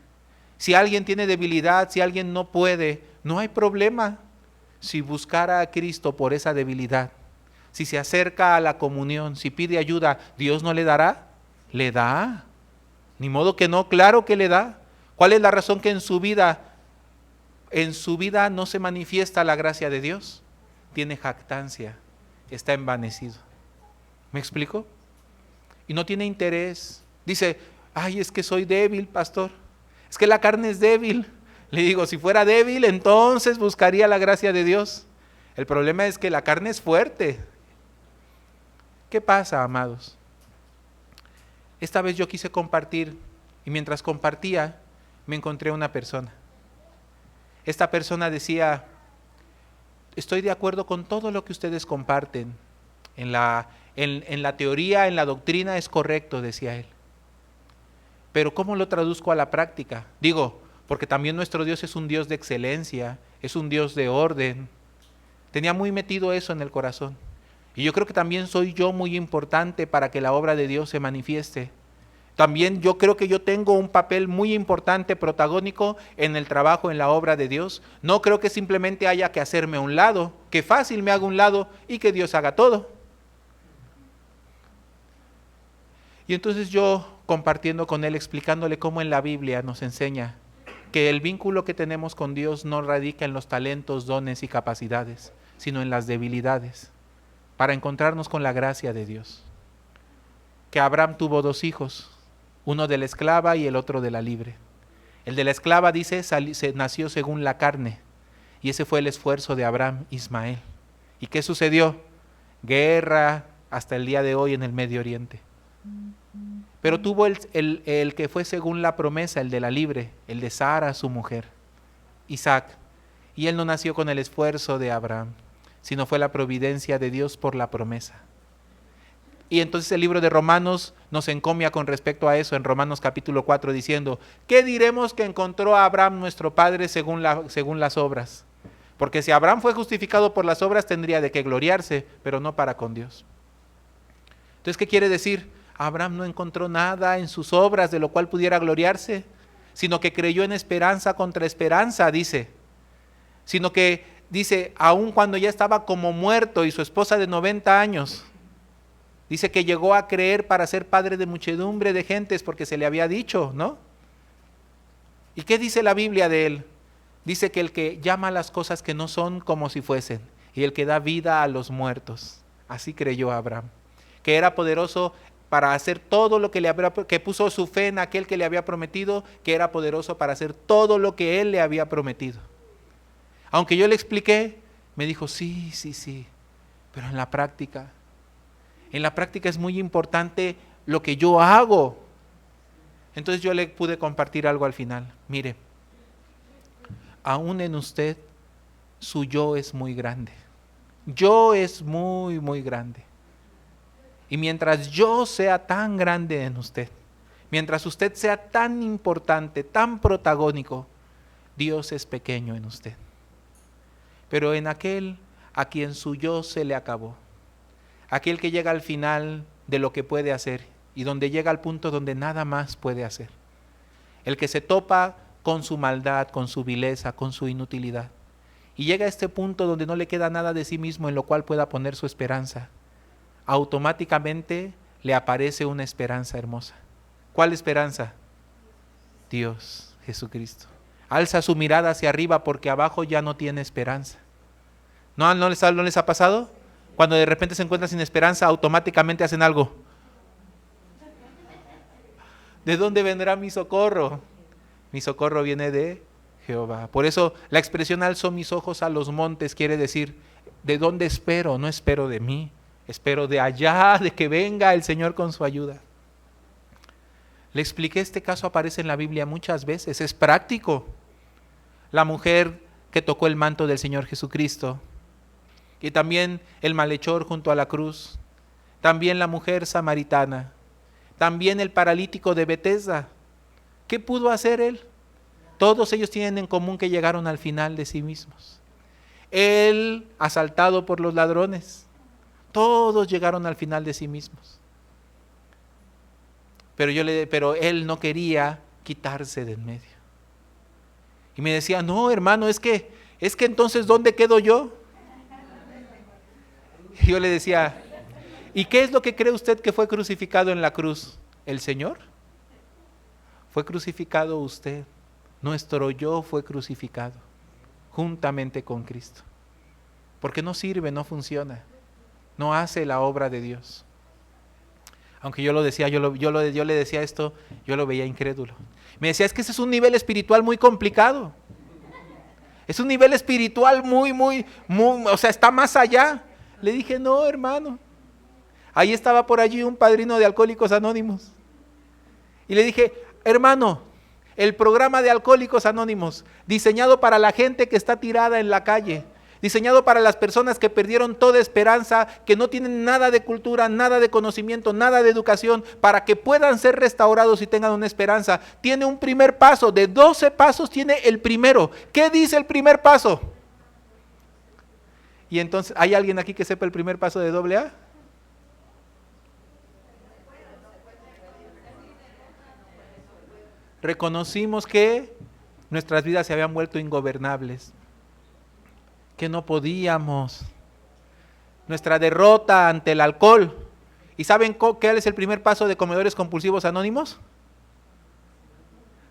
Si alguien tiene debilidad, si alguien no puede, no hay problema. Si buscara a Cristo por esa debilidad, si se acerca a la comunión, si pide ayuda, ¿Dios no le dará? Le da. Ni modo que no, claro que le da. ¿Cuál es la razón que en su vida no se manifiesta la gracia de Dios? Tiene jactancia, está envanecido. ¿Me explico? Y no tiene interés. Dice, ay, es que soy débil, pastor. Es que la carne es débil. Le digo, si fuera débil, entonces buscaría la gracia de Dios. El problema es que la carne es fuerte. ¿Qué pasa, amados? Esta vez yo quise compartir, y mientras compartía, me encontré una persona. Esta persona decía, estoy de acuerdo con todo lo que ustedes comparten. En la teoría, en la doctrina es correcto, decía él. Pero ¿cómo lo traduzco a la práctica? Digo, porque también nuestro Dios es un Dios de excelencia, es un Dios de orden. Tenía muy metido eso en el corazón. Y yo creo que también soy yo muy importante para que la obra de Dios se manifieste. También yo creo que yo tengo un papel muy importante, protagónico en el trabajo, en la obra de Dios. No creo que simplemente haya que hacerme a un lado, que fácil me haga un lado y que Dios haga todo. Y entonces yo compartiendo con él, explicándole cómo en la Biblia nos enseña que el vínculo que tenemos con Dios no radica en los talentos, dones y capacidades, sino en las debilidades, para encontrarnos con la gracia de Dios. Que Abraham tuvo 2 hijos, uno de la esclava y el otro de la libre. El de la esclava, dice, nació según la carne, y ese fue el esfuerzo de Abraham, Ismael. ¿Y qué sucedió? Guerra hasta el día de hoy en el Medio Oriente. Pero tuvo el que fue según la promesa, el de la libre, el de Sara, su mujer, Isaac. Y él no nació con el esfuerzo de Abraham, sino fue la providencia de Dios por la promesa. Y entonces el libro de Romanos nos encomia con respecto a eso, en Romanos capítulo 4, diciendo, ¿qué diremos que encontró a Abraham nuestro padre según las obras? Porque si Abraham fue justificado por las obras, tendría de qué gloriarse, pero no para con Dios. Entonces, ¿qué quiere decir? Abraham no encontró nada en sus obras de lo cual pudiera gloriarse, sino que creyó en esperanza contra esperanza, dice. Sino que, dice, aun cuando ya estaba como muerto y su esposa de 90 años, dice que llegó a creer para ser padre de muchedumbre de gentes porque se le había dicho, ¿no? ¿Y qué dice la Biblia de él? Dice que el que llama las cosas que no son como si fuesen, y el que da vida a los muertos. Así creyó Abraham, que era poderoso para hacer todo lo que puso su fe en aquel que le había prometido, que era poderoso para hacer todo lo que él le había prometido. Aunque yo le expliqué, me dijo, sí, pero en la práctica es muy importante lo que yo hago. Entonces yo le pude compartir algo al final. Mire, aún en usted, su yo es muy grande. Yo es muy, muy grande. Y mientras yo sea tan grande en usted, mientras usted sea tan importante, tan protagónico, Dios es pequeño en usted. Pero en aquel a quien su yo se le acabó, aquel que llega al final de lo que puede hacer y donde llega al punto donde nada más puede hacer, el que se topa con su maldad, con su vileza, con su inutilidad, y llega a este punto donde no le queda nada de sí mismo en lo cual pueda poner su esperanza, automáticamente le aparece una esperanza hermosa. ¿Cuál esperanza? Dios, Jesucristo. Alza su mirada hacia arriba porque abajo ya no tiene esperanza. ¿No les ha pasado? Cuando de repente se encuentran sin esperanza, automáticamente hacen algo. ¿De dónde vendrá mi socorro? Mi socorro viene de Jehová. Por eso la expresión alzo mis ojos a los montes quiere decir, ¿de dónde espero? No espero de mí. Espero de allá, de que venga el Señor con su ayuda. Le expliqué, este caso aparece en la Biblia muchas veces, es práctico. La mujer que tocó el manto del Señor Jesucristo, y también el malhechor junto a la cruz, también la mujer samaritana, también el paralítico de Betesda. ¿Qué pudo hacer él? Todos ellos tienen en común que llegaron al final de sí mismos. Él asaltado por los ladrones, Todos llegaron al final de sí mismos. Pero él no quería quitarse de en medio. Y me decía, no, hermano, es que entonces, ¿dónde quedo yo? Y yo le decía, ¿y qué es lo que cree usted que fue crucificado en la cruz? ¿El Señor? Fue crucificado usted. Nuestro yo fue crucificado juntamente con Cristo. Porque no sirve, no funciona. No hace la obra de Dios. Aunque yo lo decía, yo le decía esto, yo lo veía incrédulo. Me decía, es que ese es un nivel espiritual muy complicado. Es un nivel espiritual muy, o sea, está más allá. Le dije, no, hermano. Ahí estaba por allí un padrino de Alcohólicos Anónimos. Y le dije, hermano, el programa de Alcohólicos Anónimos, diseñado para la gente que está tirada en la calle, diseñado para las personas que perdieron toda esperanza, que no tienen nada de cultura, nada de conocimiento, nada de educación, para que puedan ser restaurados y tengan una esperanza. Tiene un primer paso, de 12 pasos tiene el primero. ¿Qué dice el primer paso? Y entonces, ¿hay alguien aquí que sepa el primer paso de AA? Reconocimos que nuestras vidas se habían vuelto ingobernables, que no podíamos. Nuestra derrota ante el alcohol. ¿Y saben qué es el primer paso de Comedores Compulsivos Anónimos?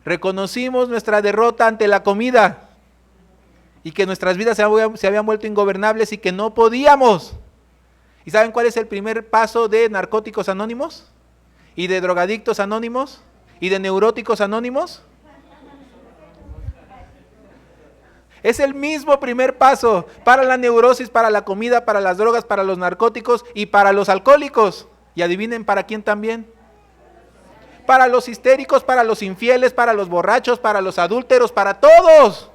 Reconocimos nuestra derrota ante la comida y que nuestras vidas se habían vuelto ingobernables y que no podíamos. ¿Y saben cuál es el primer paso de Narcóticos Anónimos? ¿Y de Drogadictos Anónimos? ¿Y de Neuróticos Anónimos? Es el mismo primer paso para la neurosis, para la comida, para las drogas, para los narcóticos y para los alcohólicos. Y adivinen para quién también. Para los histéricos, para los infieles, para los borrachos, para los adúlteros, para todos.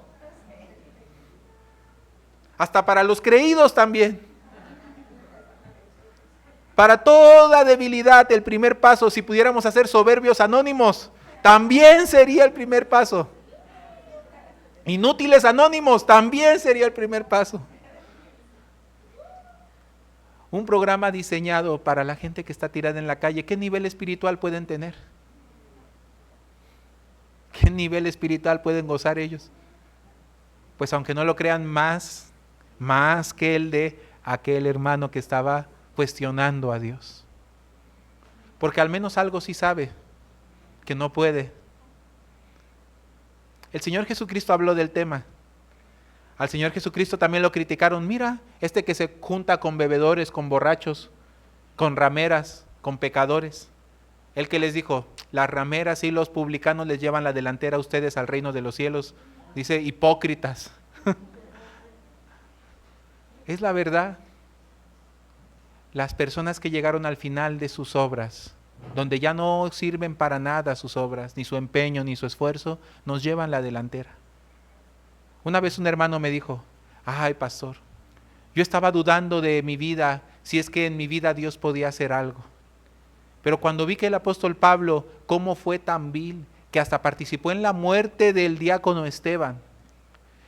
Hasta para los creídos también. Para toda debilidad, el primer paso, si pudiéramos hacer soberbios anónimos, también sería el primer paso. Inútiles anónimos, también sería el primer paso. Un programa diseñado para la gente que está tirada en la calle. ¿Qué nivel espiritual pueden tener? ¿Qué nivel espiritual pueden gozar ellos? Pues aunque no lo crean, más que el de aquel hermano que estaba cuestionando a Dios. Porque al menos algo sí sabe, que no puede. El Señor Jesucristo habló del tema. Al Señor Jesucristo también lo criticaron. Mira, que se junta con bebedores, con borrachos, con rameras, con pecadores. El que les dijo, las rameras y los publicanos les llevan la delantera a ustedes al reino de los cielos. Dice, hipócritas. Es la verdad. Las personas que llegaron al final de sus obras, donde ya no sirven para nada sus obras, ni su empeño, ni su esfuerzo, nos llevan la delantera. Una vez un hermano me dijo, ay pastor, yo estaba dudando de mi vida, si es que en mi vida Dios podía hacer algo. Pero cuando vi que el apóstol Pablo, cómo fue tan vil, que hasta participó en la muerte del diácono Esteban,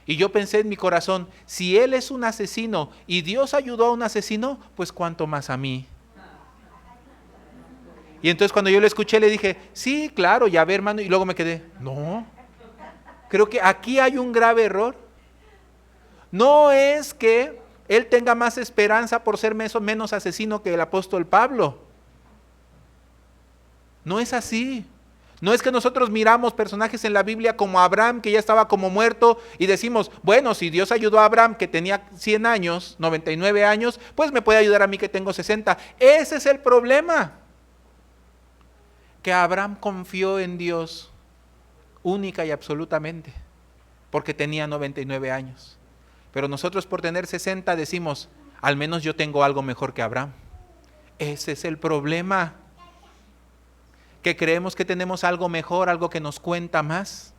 y yo pensé en mi corazón, si él es un asesino y Dios ayudó a un asesino, pues cuánto más a mí. Y entonces cuando yo lo escuché le dije, sí, claro, ya ve hermano, y luego me quedé, no, creo que aquí hay un grave error. No es que él tenga más esperanza por ser menos asesino que el apóstol Pablo. No es así. No es que nosotros miramos personajes en la Biblia como Abraham, que ya estaba como muerto, y decimos, bueno, si Dios ayudó a Abraham, que tenía 100 años, 99 años, pues me puede ayudar a mí que tengo 60. Ese es el problema. Que Abraham confió en Dios única y absolutamente, porque tenía 99 años. Pero nosotros por tener 60 decimos, al menos yo tengo algo mejor que Abraham. Ese es el problema. Que creemos que tenemos algo mejor, algo que nos cuenta más.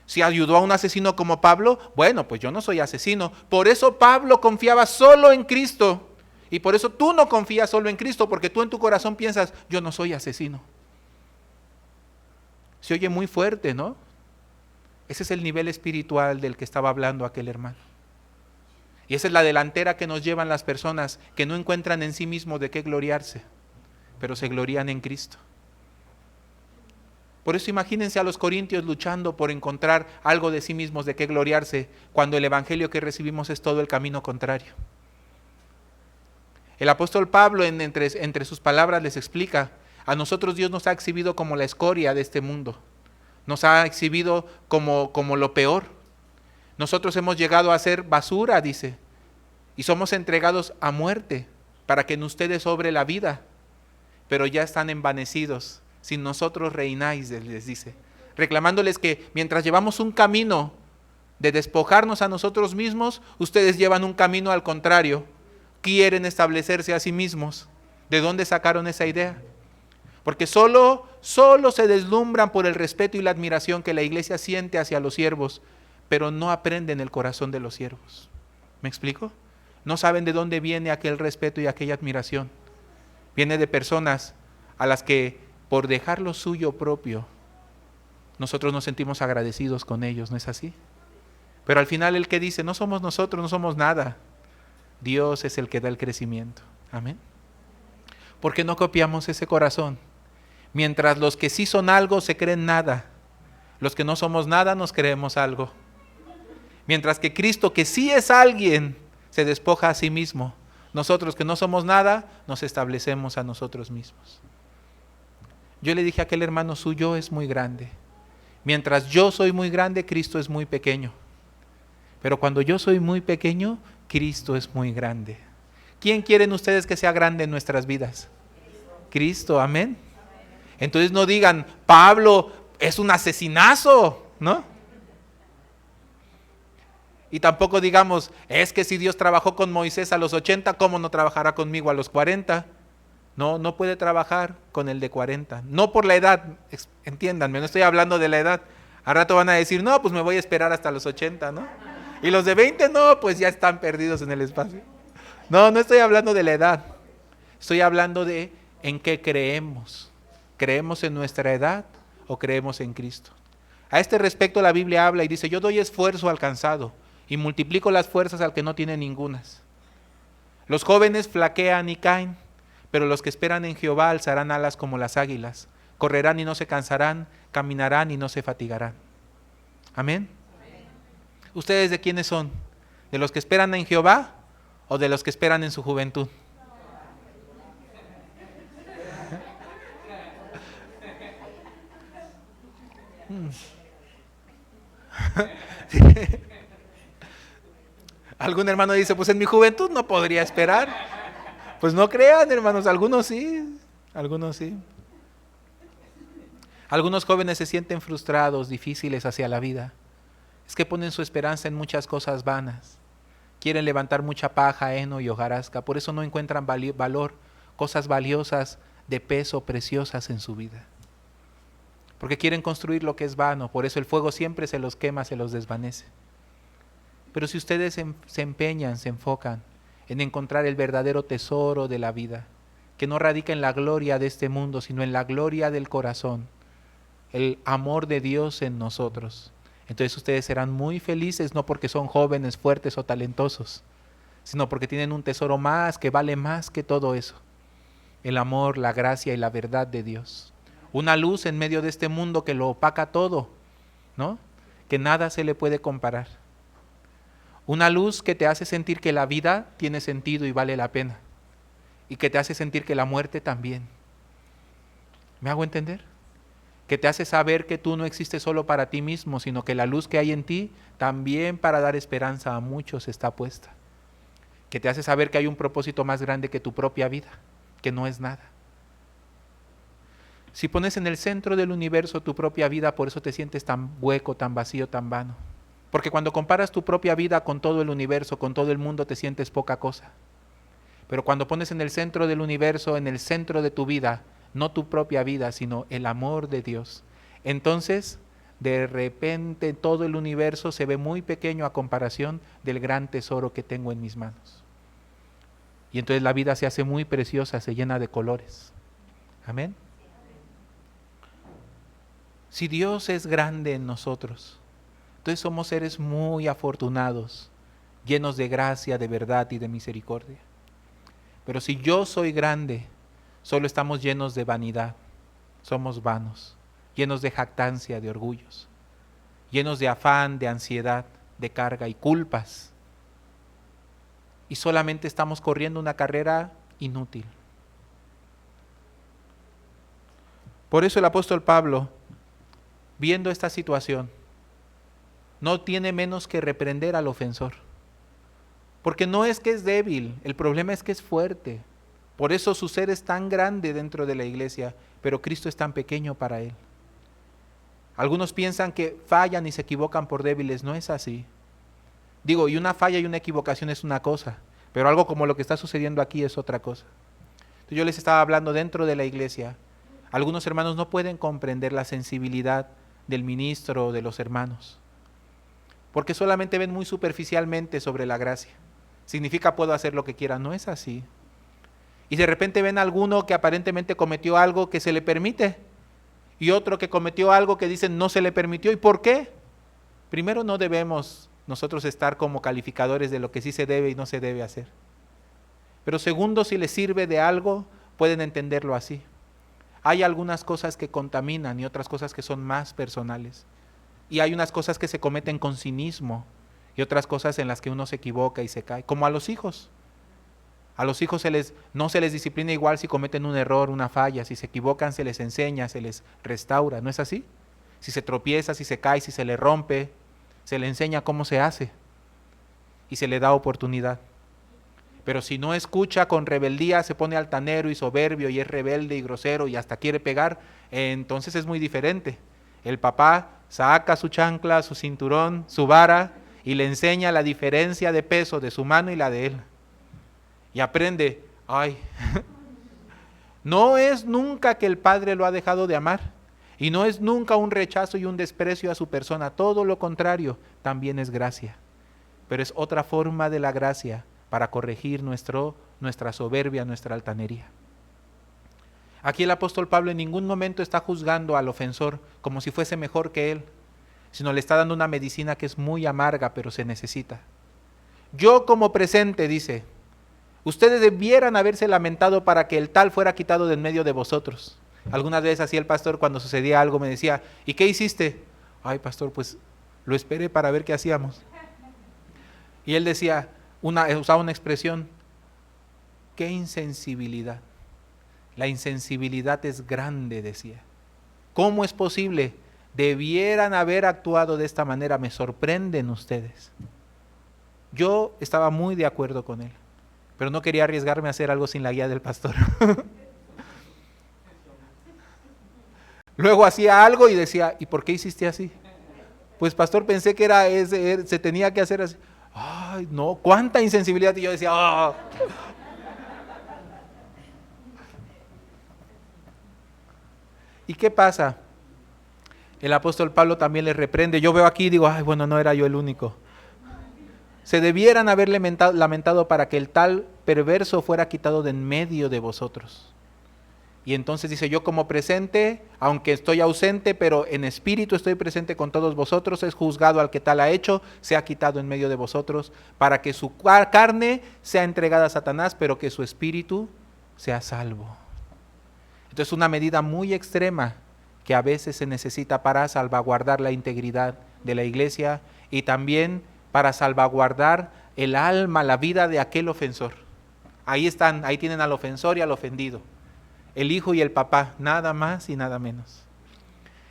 Si ayudó a un asesino como Pablo, bueno, pues yo no soy asesino. Por eso Pablo confiaba solo en Cristo. Y por eso tú no confías solo en Cristo, porque tú en tu corazón piensas, yo no soy asesino. Se oye muy fuerte, ¿no? Ese es el nivel espiritual del que estaba hablando aquel hermano. Y esa es la delantera que nos llevan las personas que no encuentran en sí mismos de qué gloriarse, pero se glorían en Cristo. Por eso imagínense a los corintios luchando por encontrar algo de sí mismos de qué gloriarse, cuando el evangelio que recibimos es todo el camino contrario. El apóstol Pablo entre sus palabras les explica: a nosotros Dios nos ha exhibido como la escoria de este mundo, nos ha exhibido como lo peor. Nosotros hemos llegado a ser basura, dice, y somos entregados a muerte para que en ustedes sobre la vida, pero ya están envanecidos, sin nosotros reináis, les dice, reclamándoles que mientras llevamos un camino de despojarnos a nosotros mismos, ustedes llevan un camino al contrario, quieren establecerse a sí mismos. ¿De dónde sacaron esa idea? Porque solo se deslumbran por el respeto y la admiración que la iglesia siente hacia los siervos, pero no aprenden el corazón de los siervos. ¿Me explico? No saben de dónde viene aquel respeto y aquella admiración. Viene de personas a las que por dejar lo suyo propio, nosotros nos sentimos agradecidos con ellos, ¿no es así? Pero al final el que dice: no somos nosotros, no somos nada. Dios es el que da el crecimiento. Amén. ¿Por qué no copiamos ese corazón? Mientras los que sí son algo se creen nada, los que no somos nada nos creemos algo. Mientras que Cristo, que sí es alguien, se despoja a sí mismo, nosotros que no somos nada, nos establecemos a nosotros mismos. Yo le dije a aquel hermano: su yo es muy grande. Mientras yo soy muy grande, Cristo es muy pequeño. Pero cuando yo soy muy pequeño, Cristo es muy grande. ¿Quién quieren ustedes que sea grande en nuestras vidas? Cristo, amén. Entonces no digan: Pablo es un asesinazo, ¿no? Y tampoco digamos: es que si Dios trabajó con Moisés a los 80, ¿cómo no trabajará conmigo a los 40? No puede trabajar con el de 40. No por la edad, entiéndanme, no estoy hablando de la edad. Al rato van a decir: no, pues me voy a esperar hasta los 80, ¿no? Y los de 20, no, pues ya están perdidos en el espacio. No estoy hablando de la edad. Estoy hablando de en qué creemos. ¿Creemos en nuestra edad o creemos en Cristo? A este respecto la Biblia habla y dice: yo doy esfuerzo al cansado y multiplico las fuerzas al que no tiene ningunas. Los jóvenes flaquean y caen, pero los que esperan en Jehová alzarán alas como las águilas, correrán y no se cansarán, caminarán y no se fatigarán. Amén. ¿Ustedes de quiénes son? ¿De los que esperan en Jehová o de los que esperan en su juventud? Algún hermano dice: pues en mi juventud no podría esperar. Pues no crean, hermanos, algunos sí, algunos sí. Algunos jóvenes se sienten frustrados, difíciles hacia la vida. Es que ponen su esperanza en muchas cosas vanas. Quieren levantar mucha paja, heno y hojarasca. Por eso no encuentran valor, cosas valiosas, de peso, preciosas en su vida. Porque quieren construir lo que es vano. Por eso el fuego siempre se los quema, se los desvanece. Pero si ustedes se empeñan, se enfocan en encontrar el verdadero tesoro de la vida, que no radica en la gloria de este mundo, sino en la gloria del corazón, el amor de Dios en nosotros, entonces ustedes serán muy felices, no porque son jóvenes, fuertes o talentosos, sino porque tienen un tesoro más, que vale más que todo eso: el amor, la gracia y la verdad de Dios. Una luz en medio de este mundo que lo opaca todo, ¿no? Que nada se le puede comparar. Una luz que te hace sentir que la vida tiene sentido y vale la pena, y que te hace sentir que la muerte también. ¿Me hago entender? Que te hace saber que tú no existes solo para ti mismo, sino que la luz que hay en ti también para dar esperanza a muchos está puesta. Que te hace saber que hay un propósito más grande que tu propia vida, que no es nada. Si pones en el centro del universo tu propia vida, por eso te sientes tan hueco, tan vacío, tan vano. Porque cuando comparas tu propia vida con todo el universo, con todo el mundo, te sientes poca cosa. Pero cuando pones en el centro del universo, en el centro de tu vida, no tu propia vida, sino el amor de Dios, entonces de repente todo el universo se ve muy pequeño a comparación del gran tesoro que tengo en mis manos. Y entonces la vida se hace muy preciosa, se llena de colores. Amén. Si Dios es grande en nosotros, entonces somos seres muy afortunados, llenos de gracia, de verdad y de misericordia. Pero si yo soy grande, solo estamos llenos de vanidad, somos vanos, llenos de jactancia, de orgullos, llenos de afán, de ansiedad, de carga y culpas. Y solamente estamos corriendo una carrera inútil. Por eso el apóstol Pablo, viendo esta situación, no tiene menos que reprender al ofensor. Porque no es que es débil, el problema es que es fuerte. Por eso su ser es tan grande dentro de la iglesia, pero Cristo es tan pequeño para él. Algunos piensan que fallan y se equivocan por débiles, no es así. Digo, y una falla y una equivocación es una cosa, pero algo como lo que está sucediendo aquí es otra cosa. Entonces yo les estaba hablando dentro de la iglesia. Algunos hermanos no pueden comprender la sensibilidad del ministro o de los hermanos, porque solamente ven muy superficialmente sobre la gracia. Significa puedo hacer lo que quiera, no es así. Y de repente ven a alguno que aparentemente cometió algo que se le permite, y otro que cometió algo que dicen no se le permitió. ¿Y por qué? Primero, no debemos nosotros estar como calificadores de lo que sí se debe y no se debe hacer. Pero segundo, si les sirve de algo, pueden entenderlo así. Hay algunas cosas que contaminan y otras cosas que son más personales. Y hay unas cosas que se cometen con cinismo y otras cosas en las que uno se equivoca y se cae, como a los hijos. A los hijos no se les disciplina igual si cometen un error, una falla. Si se equivocan se les enseña, se les restaura, ¿no es así? Si se tropieza, si se cae, si se le rompe, se le enseña cómo se hace y se le da oportunidad. Pero si no escucha, con rebeldía se pone altanero y soberbio y es rebelde y grosero y hasta quiere pegar, entonces es muy diferente. El papá saca su chancla, su cinturón, su vara y le enseña la diferencia de peso de su mano y la de él. Y aprende, no es nunca que el padre lo ha dejado de amar, y no es nunca un rechazo y un desprecio a su persona, todo lo contrario, también es gracia. Pero es otra forma de la gracia para corregir nuestra soberbia, nuestra altanería. Aquí el apóstol Pablo en ningún momento está juzgando al ofensor como si fuese mejor que él, sino le está dando una medicina que es muy amarga, pero se necesita. Yo como presente, dice, ustedes debieran haberse lamentado para que el tal fuera quitado de en medio de vosotros. Algunas veces así el pastor cuando sucedía algo me decía, ¿y qué hiciste? Ay, pastor, pues lo esperé para ver qué hacíamos. Y él decía, usaba una expresión, qué insensibilidad. La insensibilidad es grande, decía. ¿Cómo es posible? Debieran haber actuado de esta manera, me sorprenden ustedes. Yo estaba muy de acuerdo con él, pero no quería arriesgarme a hacer algo sin la guía del pastor. Luego hacía algo y decía, ¿y por qué hiciste así? Pues pastor, pensé que se tenía que hacer así. Ay, no, cuánta insensibilidad. Y yo decía, ¡oh! ¿Y qué pasa? El apóstol Pablo también le reprende. Yo veo aquí y digo, ay, bueno, no era yo el único. Se debieran haber lamentado para que el tal perverso fuera quitado de en medio de vosotros. Y entonces dice, yo como presente, aunque estoy ausente, pero en espíritu estoy presente con todos vosotros, es juzgado al que tal ha hecho, sea quitado en medio de vosotros, para que su carne sea entregada a Satanás, pero que su espíritu sea salvo. Entonces una medida muy extrema que a veces se necesita para salvaguardar la integridad de la iglesia y también para salvaguardar el alma, la vida de aquel ofensor. Ahí tienen al ofensor y al ofendido. El hijo y el papá, nada más y nada menos.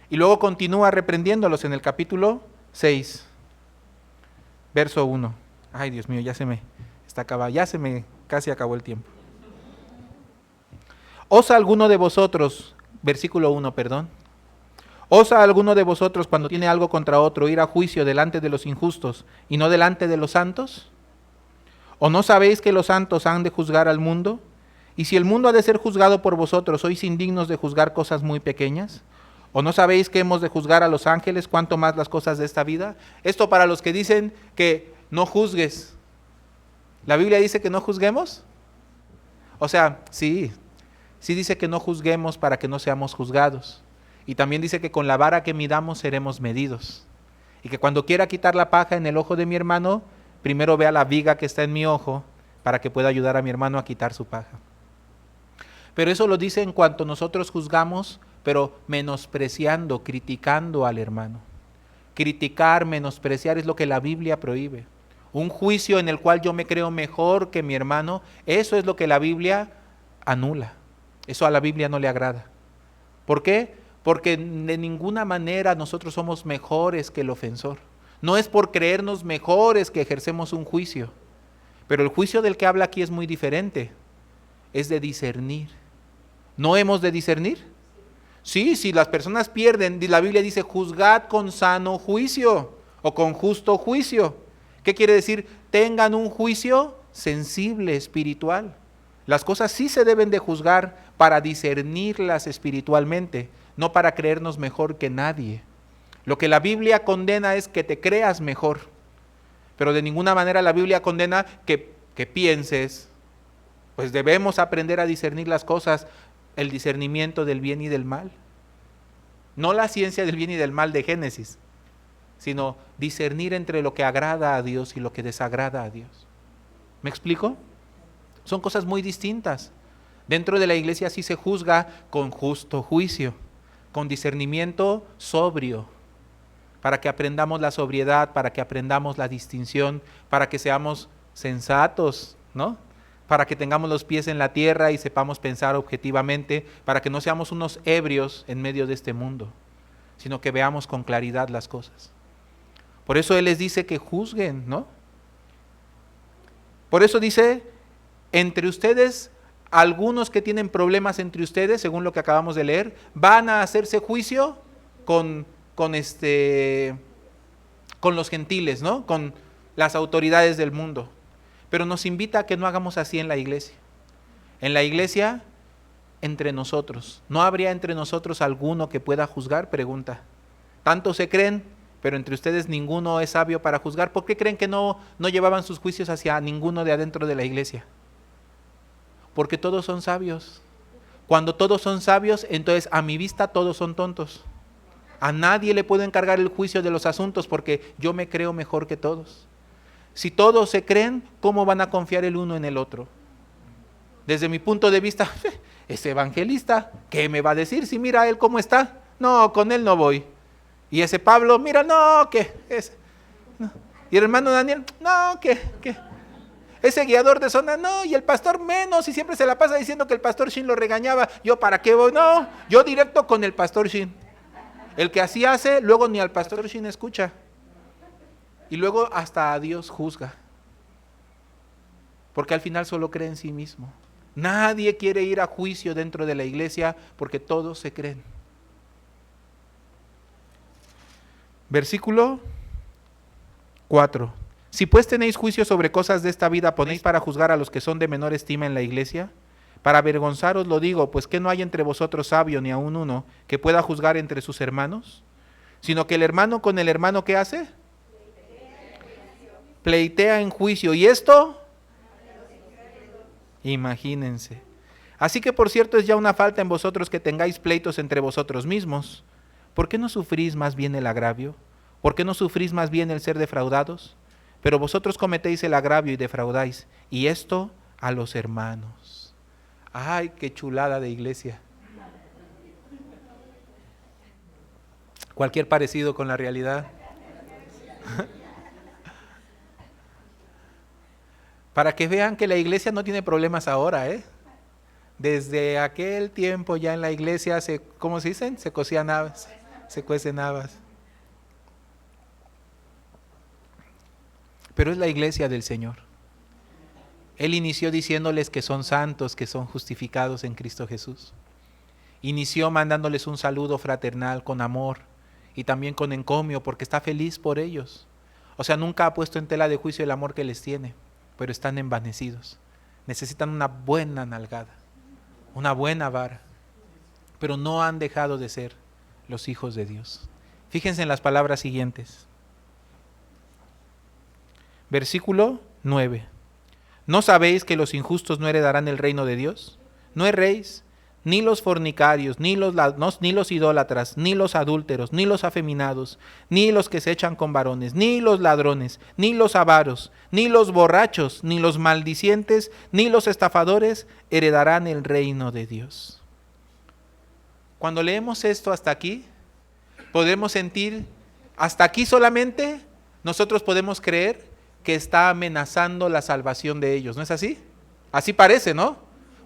Y luego continúa reprendiéndolos en el capítulo 6, verso 1. Ay, Dios mío, casi acabó el tiempo. ¿Osa alguno de vosotros, versículo 1, perdón? ¿Osa alguno de vosotros cuando tiene algo contra otro ir a juicio delante de los injustos y no delante de los santos? ¿O no sabéis que los santos han de juzgar al mundo? Y si el mundo ha de ser juzgado por vosotros, ¿sois indignos de juzgar cosas muy pequeñas? ¿O no sabéis que hemos de juzgar a los ángeles, cuánto más las cosas de esta vida? Esto para los que dicen que no juzgues. ¿La Biblia dice que no juzguemos? O sea, sí dice que no juzguemos para que no seamos juzgados. Y también dice que con la vara que midamos seremos medidos. Y que cuando quiera quitar la paja en el ojo de mi hermano, primero vea la viga que está en mi ojo para que pueda ayudar a mi hermano a quitar su paja. Pero eso lo dice en cuanto nosotros juzgamos, pero menospreciando, criticando al hermano. Criticar, menospreciar es lo que la Biblia prohíbe. Un juicio en el cual yo me creo mejor que mi hermano, eso es lo que la Biblia anula. Eso a la Biblia no le agrada. ¿Por qué? Porque de ninguna manera nosotros somos mejores que el ofensor. No es por creernos mejores que ejercemos un juicio. Pero el juicio del que habla aquí es muy diferente. Es de discernir. ¿No hemos de discernir? Sí, si las personas pierden, la Biblia dice, juzgad con sano juicio o con justo juicio. ¿Qué quiere decir? Tengan un juicio sensible, espiritual. Las cosas sí se deben de juzgar para discernirlas espiritualmente, no para creernos mejor que nadie. Lo que la Biblia condena es que te creas mejor, pero de ninguna manera la Biblia condena que pienses. Pues debemos aprender a discernir las cosas, el discernimiento del bien y del mal. No la ciencia del bien y del mal de Génesis, sino discernir entre lo que agrada a Dios y lo que desagrada a Dios. ¿Me explico? Son cosas muy distintas. Dentro de la iglesia sí se juzga con justo juicio, con discernimiento sobrio, para que aprendamos la sobriedad, para que aprendamos la distinción, para que seamos sensatos, ¿no? Para que tengamos los pies en la tierra y sepamos pensar objetivamente, para que no seamos unos ebrios en medio de este mundo, sino que veamos con claridad las cosas. Por eso Él les dice que juzguen, ¿no? Por eso dice, entre ustedes, algunos que tienen problemas entre ustedes, según lo que acabamos de leer, van a hacerse juicio con los gentiles, ¿no? Con las autoridades del mundo. Pero nos invita a que no hagamos así en la iglesia. En la iglesia, entre nosotros. ¿No habría entre nosotros alguno que pueda juzgar? Pregunta. Tanto se creen, pero entre ustedes ninguno es sabio para juzgar. ¿Por qué creen que no llevaban sus juicios hacia ninguno de adentro de la iglesia? Porque todos son sabios. Cuando todos son sabios, entonces a mi vista todos son tontos. A nadie le puedo encargar el juicio de los asuntos porque yo me creo mejor que todos. Si todos se creen, ¿cómo van a confiar el uno en el otro? Desde mi punto de vista, ese evangelista, ¿qué me va a decir? Si mira él cómo está, no, con él no voy. Y ese Pablo, mira, no, ¿qué? No. Y el hermano Daniel, no, ¿qué? Ese guiador de zona, no, y el pastor menos, y siempre se la pasa diciendo que el pastor Shin lo regañaba. Yo, ¿para qué voy? No, yo directo con el pastor Shin. El que así hace, luego ni al pastor Shin escucha. Y luego hasta a Dios juzga. Porque al final solo cree en sí mismo. Nadie quiere ir a juicio dentro de la iglesia porque todos se creen. Versículo 4. Si pues tenéis juicio sobre cosas de esta vida, ¿ponéis para juzgar a los que son de menor estima en la iglesia? Para avergonzaros lo digo, pues que no hay entre vosotros sabio ni aun uno que pueda juzgar entre sus hermanos, sino que el hermano con el hermano, ¿qué hace? Pleitea en juicio. ¿Y esto? Imagínense. Así que por cierto es ya una falta en vosotros que tengáis pleitos entre vosotros mismos. ¿Por qué no sufrís más bien el agravio? ¿Por qué no sufrís más bien el ser defraudados? Pero vosotros cometéis el agravio y defraudáis, y esto a los hermanos. ¡Ay, qué chulada de iglesia! Cualquier parecido con la realidad. Para que vean que la iglesia no tiene problemas ahora, ¿eh? Desde aquel tiempo ya en la iglesia ¿cómo se dicen? Se cocían habas, se cuecen habas. Pero es la iglesia del Señor. Él inició diciéndoles que son santos, que son justificados en Cristo Jesús. Inició mandándoles un saludo fraternal con amor y también con encomio porque está feliz por ellos. O sea, nunca ha puesto en tela de juicio el amor que les tiene, pero están envanecidos. Necesitan una buena nalgada, una buena vara, pero no han dejado de ser los hijos de Dios. Fíjense en las palabras siguientes. Versículo 9. ¿No sabéis que los injustos no heredarán el reino de Dios? No erréis, ni los fornicarios, ni los idólatras, ni los adúlteros, ni los afeminados, ni los que se echan con varones, ni los ladrones, ni los avaros, ni los borrachos, ni los maldicientes, ni los estafadores heredarán el reino de Dios. Cuando leemos esto hasta aquí, podemos sentir, hasta aquí solamente, nosotros podemos creer que está amenazando la salvación de ellos, ¿no es así? Así parece, ¿no?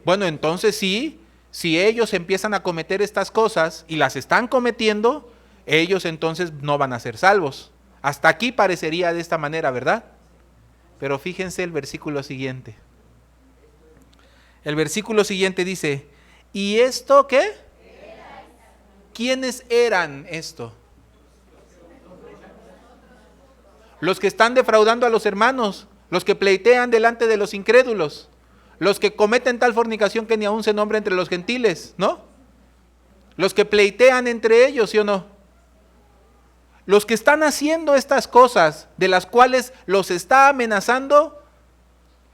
Bueno, entonces sí, si ellos empiezan a cometer estas cosas y las están cometiendo, ellos entonces no van a ser salvos. Hasta aquí parecería de esta manera, ¿verdad? Pero fíjense el versículo siguiente. El versículo siguiente dice, ¿y esto qué? ¿Quiénes eran esto? Los que están defraudando a los hermanos, los que pleitean delante de los incrédulos, los que cometen tal fornicación que ni aún se nombra entre los gentiles, ¿no? Los que pleitean entre ellos, ¿sí o no? Los que están haciendo estas cosas, de las cuales los está amenazando,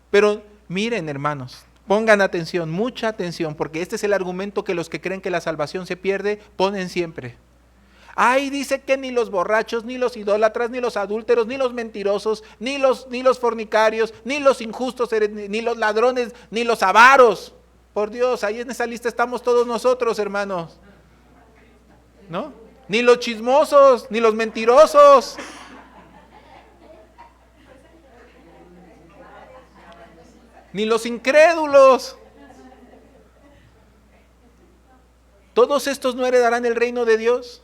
pero miren, hermanos, pongan atención, mucha atención, porque este es el argumento que los que creen que la salvación se pierde, ponen siempre. Ahí dice que ni los borrachos, ni los idólatras, ni los adúlteros, ni los mentirosos, ni los fornicarios, ni los injustos, ni los ladrones, ni los avaros. Por Dios, ahí en esa lista estamos todos nosotros, hermanos. ¿No? Ni los chismosos, ni los mentirosos. Ni los incrédulos. Todos estos no heredarán el reino de Dios.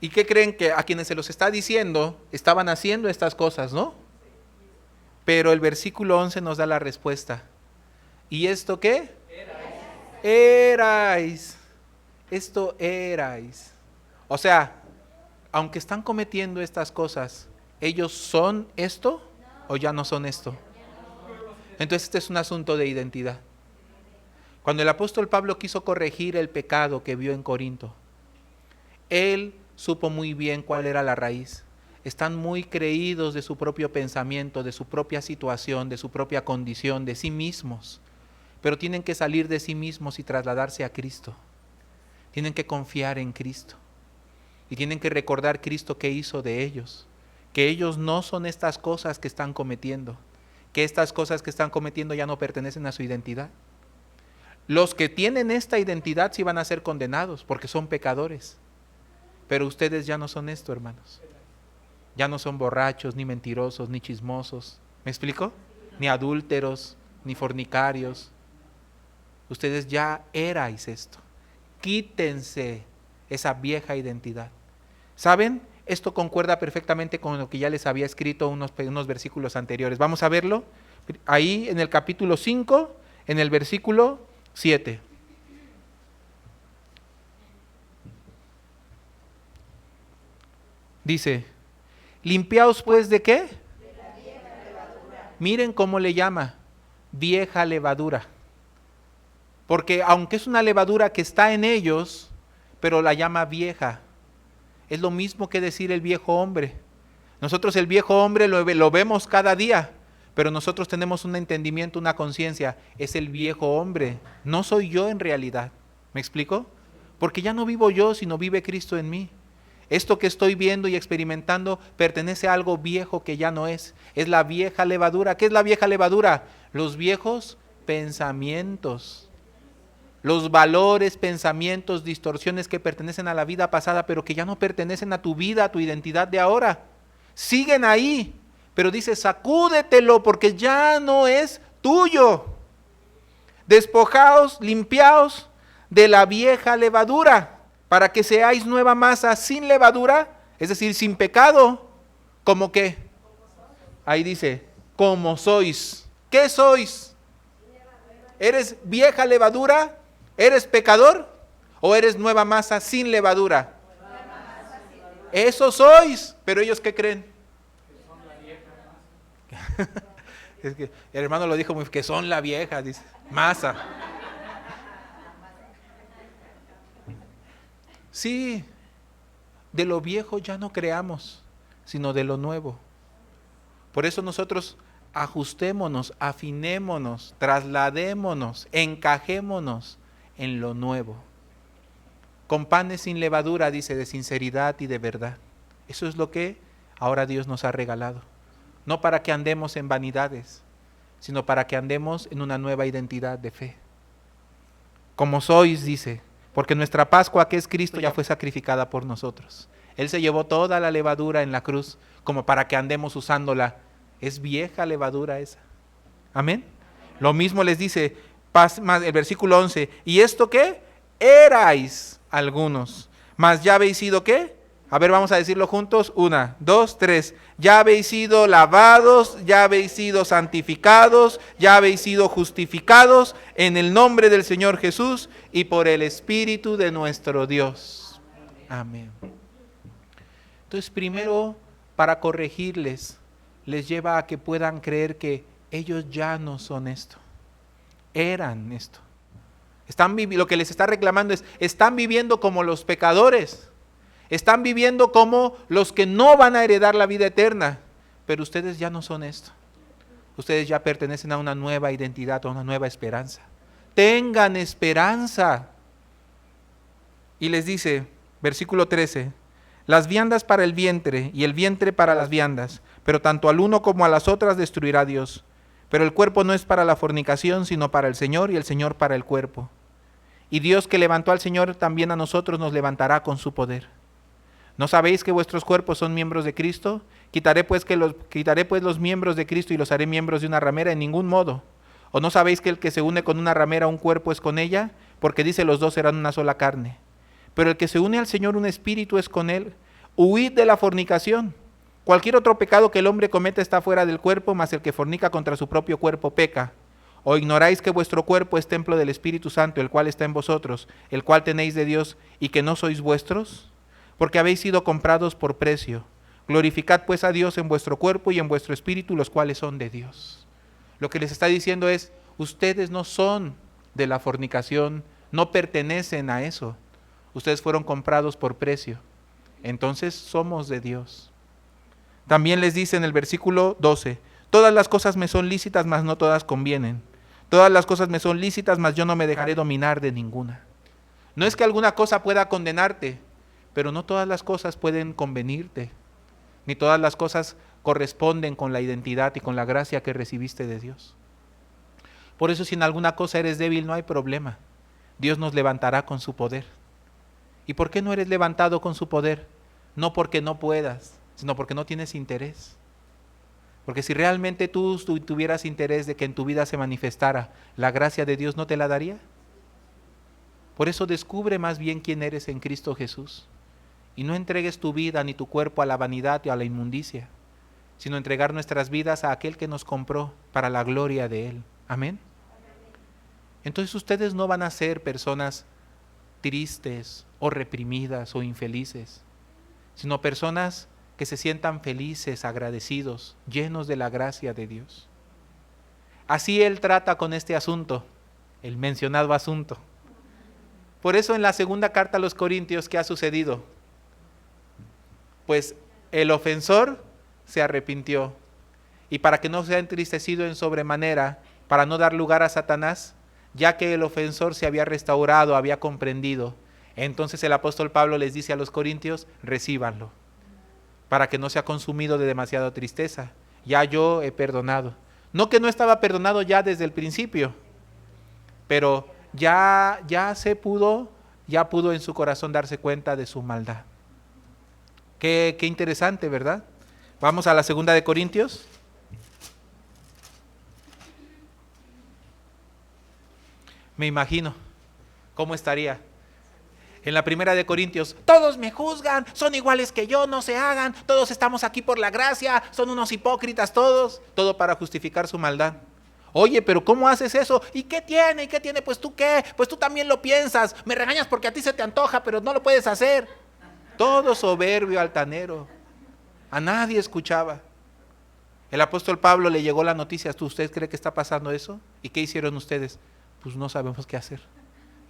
¿Y qué creen? Que a quienes se los está diciendo estaban haciendo estas cosas, ¿no? Pero el versículo 11 nos da la respuesta. ¿Y esto qué? Erais. Esto erais. O sea, aunque están cometiendo estas cosas, ¿ellos son esto o ya no son esto? Entonces este es un asunto de identidad. Cuando el apóstol Pablo quiso corregir el pecado que vio en Corinto, él supo muy bien cuál era la raíz. Están muy creídos de su propio pensamiento, de su propia situación, de su propia condición, de sí mismos. Pero tienen que salir de sí mismos y trasladarse a Cristo. Tienen que confiar en Cristo. Y tienen que recordar Cristo qué hizo de ellos. Que ellos no son estas cosas que están cometiendo. Que estas cosas que están cometiendo ya no pertenecen a su identidad. Los que tienen esta identidad sí van a ser condenados porque son pecadores. Pero ustedes ya no son esto, hermanos. Ya no son borrachos, ni mentirosos, ni chismosos. ¿Me explico? Ni adúlteros, ni fornicarios. Ustedes ya erais esto. Quítense esa vieja identidad. ¿Saben? Esto concuerda perfectamente con lo que ya les había escrito unos versículos anteriores. Vamos a verlo. Ahí en el capítulo 5, en el versículo 7. Dice, limpiaos pues ¿de qué? De la vieja levadura. Miren cómo le llama, vieja levadura. Porque aunque es una levadura que está en ellos, pero la llama vieja. Es lo mismo que decir el viejo hombre. Nosotros el viejo hombre lo vemos cada día, pero nosotros tenemos un entendimiento, una conciencia. Es el viejo hombre, no soy yo en realidad. ¿Me explico? Porque ya no vivo yo, sino vive Cristo en mí. Esto que estoy viendo y experimentando pertenece a algo viejo que ya no es. Es la vieja levadura. ¿Qué es la vieja levadura? Los viejos pensamientos. Los valores, pensamientos, distorsiones que pertenecen a la vida pasada, pero que ya no pertenecen a tu vida, a tu identidad de ahora. Siguen ahí, pero dice, sacúdetelo porque ya no es tuyo. Despojaos, limpiaos de la vieja levadura, para que seáis nueva masa sin levadura, es decir, sin pecado. ¿Cómo qué? Ahí dice, como sois. ¿Qué sois? ¿Eres vieja levadura? ¿Eres pecador? ¿O eres nueva masa sin levadura? Eso sois. Pero ellos ¿qué creen? Es que el hermano lo dijo muy que son la vieja, dice, masa. Sí, de lo viejo ya no creamos, sino de lo nuevo. Por eso nosotros ajustémonos, afinémonos, trasladémonos, encajémonos en lo nuevo. Con panes sin levadura, dice, de sinceridad y de verdad. Eso es lo que ahora Dios nos ha regalado. No para que andemos en vanidades, sino para que andemos en una nueva identidad de fe. Como sois, dice, porque nuestra Pascua, que es Cristo, ya fue sacrificada por nosotros. Él se llevó toda la levadura en la cruz, como para que andemos usándola. Es vieja levadura esa. Amén. Lo mismo les dice el versículo 11. ¿Y esto qué? Erais algunos, mas ya habéis sido ¿qué? A ver, vamos a decirlo juntos. 1, 2, 3. Ya habéis sido lavados, ya habéis sido santificados, ya habéis sido justificados en el nombre del Señor Jesús y por el Espíritu de nuestro Dios. Amén. Entonces, primero, para corregirles, les lleva a que puedan creer que ellos ya no son esto. Eran esto. Lo que les está reclamando es, están viviendo como los pecadores. Están viviendo como los que no van a heredar la vida eterna. Pero ustedes ya no son esto. Ustedes ya pertenecen a una nueva identidad, a una nueva esperanza. Tengan esperanza. Y les dice, versículo 13, las viandas para el vientre y el vientre para las viandas, pero tanto al uno como a las otras destruirá Dios. Pero el cuerpo no es para la fornicación, sino para el Señor, y el Señor para el cuerpo. Y Dios que levantó al Señor, también a nosotros nos levantará con su poder. ¿No sabéis que vuestros cuerpos son miembros de Cristo? Quitaré pues los miembros de Cristo y los haré miembros de una ramera. En ningún modo. ¿O no sabéis que el que se une con una ramera un cuerpo es con ella? Porque dice, los dos serán una sola carne. Pero el que se une al Señor un espíritu es con él. Huid de la fornicación. Cualquier otro pecado que el hombre cometa está fuera del cuerpo, mas el que fornica contra su propio cuerpo peca. ¿O ignoráis que vuestro cuerpo es templo del Espíritu Santo, el cual está en vosotros, el cual tenéis de Dios, y que no sois vuestros? Porque habéis sido comprados por precio. Glorificad pues a Dios en vuestro cuerpo y en vuestro espíritu, los cuales son de Dios. Lo que les está diciendo es, ustedes no son de la fornicación, no pertenecen a eso. Ustedes fueron comprados por precio. Entonces somos de Dios. También les dice en el versículo 12, todas las cosas me son lícitas, mas no todas convienen. Todas las cosas me son lícitas, mas yo no me dejaré dominar de ninguna. No es que alguna cosa pueda condenarte, pero no todas las cosas pueden convenirte, ni todas las cosas corresponden con la identidad y con la gracia que recibiste de Dios. Por eso si en alguna cosa eres débil, no hay problema. Dios nos levantará con su poder. ¿Y por qué no eres levantado con su poder? No porque no puedas, sino porque no tienes interés. Porque si realmente tú tuvieras interés de que en tu vida se manifestara la gracia de Dios, ¿no te la daría? Por eso descubre más bien quién eres en Cristo Jesús. Y no entregues tu vida ni tu cuerpo a la vanidad y a la inmundicia, sino entregar nuestras vidas a aquel que nos compró para la gloria de Él. Amén. Entonces ustedes no van a ser personas tristes o reprimidas o infelices, sino personas que se sientan felices, agradecidos, llenos de la gracia de Dios. Así Él trata con este asunto, el mencionado asunto. Por eso en la segunda carta a los Corintios, ¿qué ha sucedido? Pues el ofensor se arrepintió, y para que no sea entristecido en sobremanera, para no dar lugar a Satanás, ya que el ofensor se había restaurado, había comprendido, entonces el apóstol Pablo les dice a los corintios, recíbanlo, para que no sea consumido de demasiada tristeza. Ya yo he perdonado. No que no estaba perdonado ya desde el principio, pero ya pudo en su corazón darse cuenta de su maldad. Qué interesante, ¿verdad? Vamos a la segunda de Corintios. Me imagino cómo estaría. En la primera de Corintios, todos me juzgan, son iguales que yo, no se hagan, todos estamos aquí por la gracia, son unos hipócritas todos, todo para justificar su maldad. Oye, pero ¿cómo haces eso? ¿Y qué tiene? ¿Y qué tiene? Pues tú qué, pues tú también lo piensas, me regañas porque a ti se te antoja, pero no lo puedes hacer. Todo soberbio, altanero, a nadie escuchaba. El apóstol Pablo le llegó la noticia, ¿usted cree que está pasando eso? ¿Y qué hicieron ustedes? Pues no sabemos qué hacer.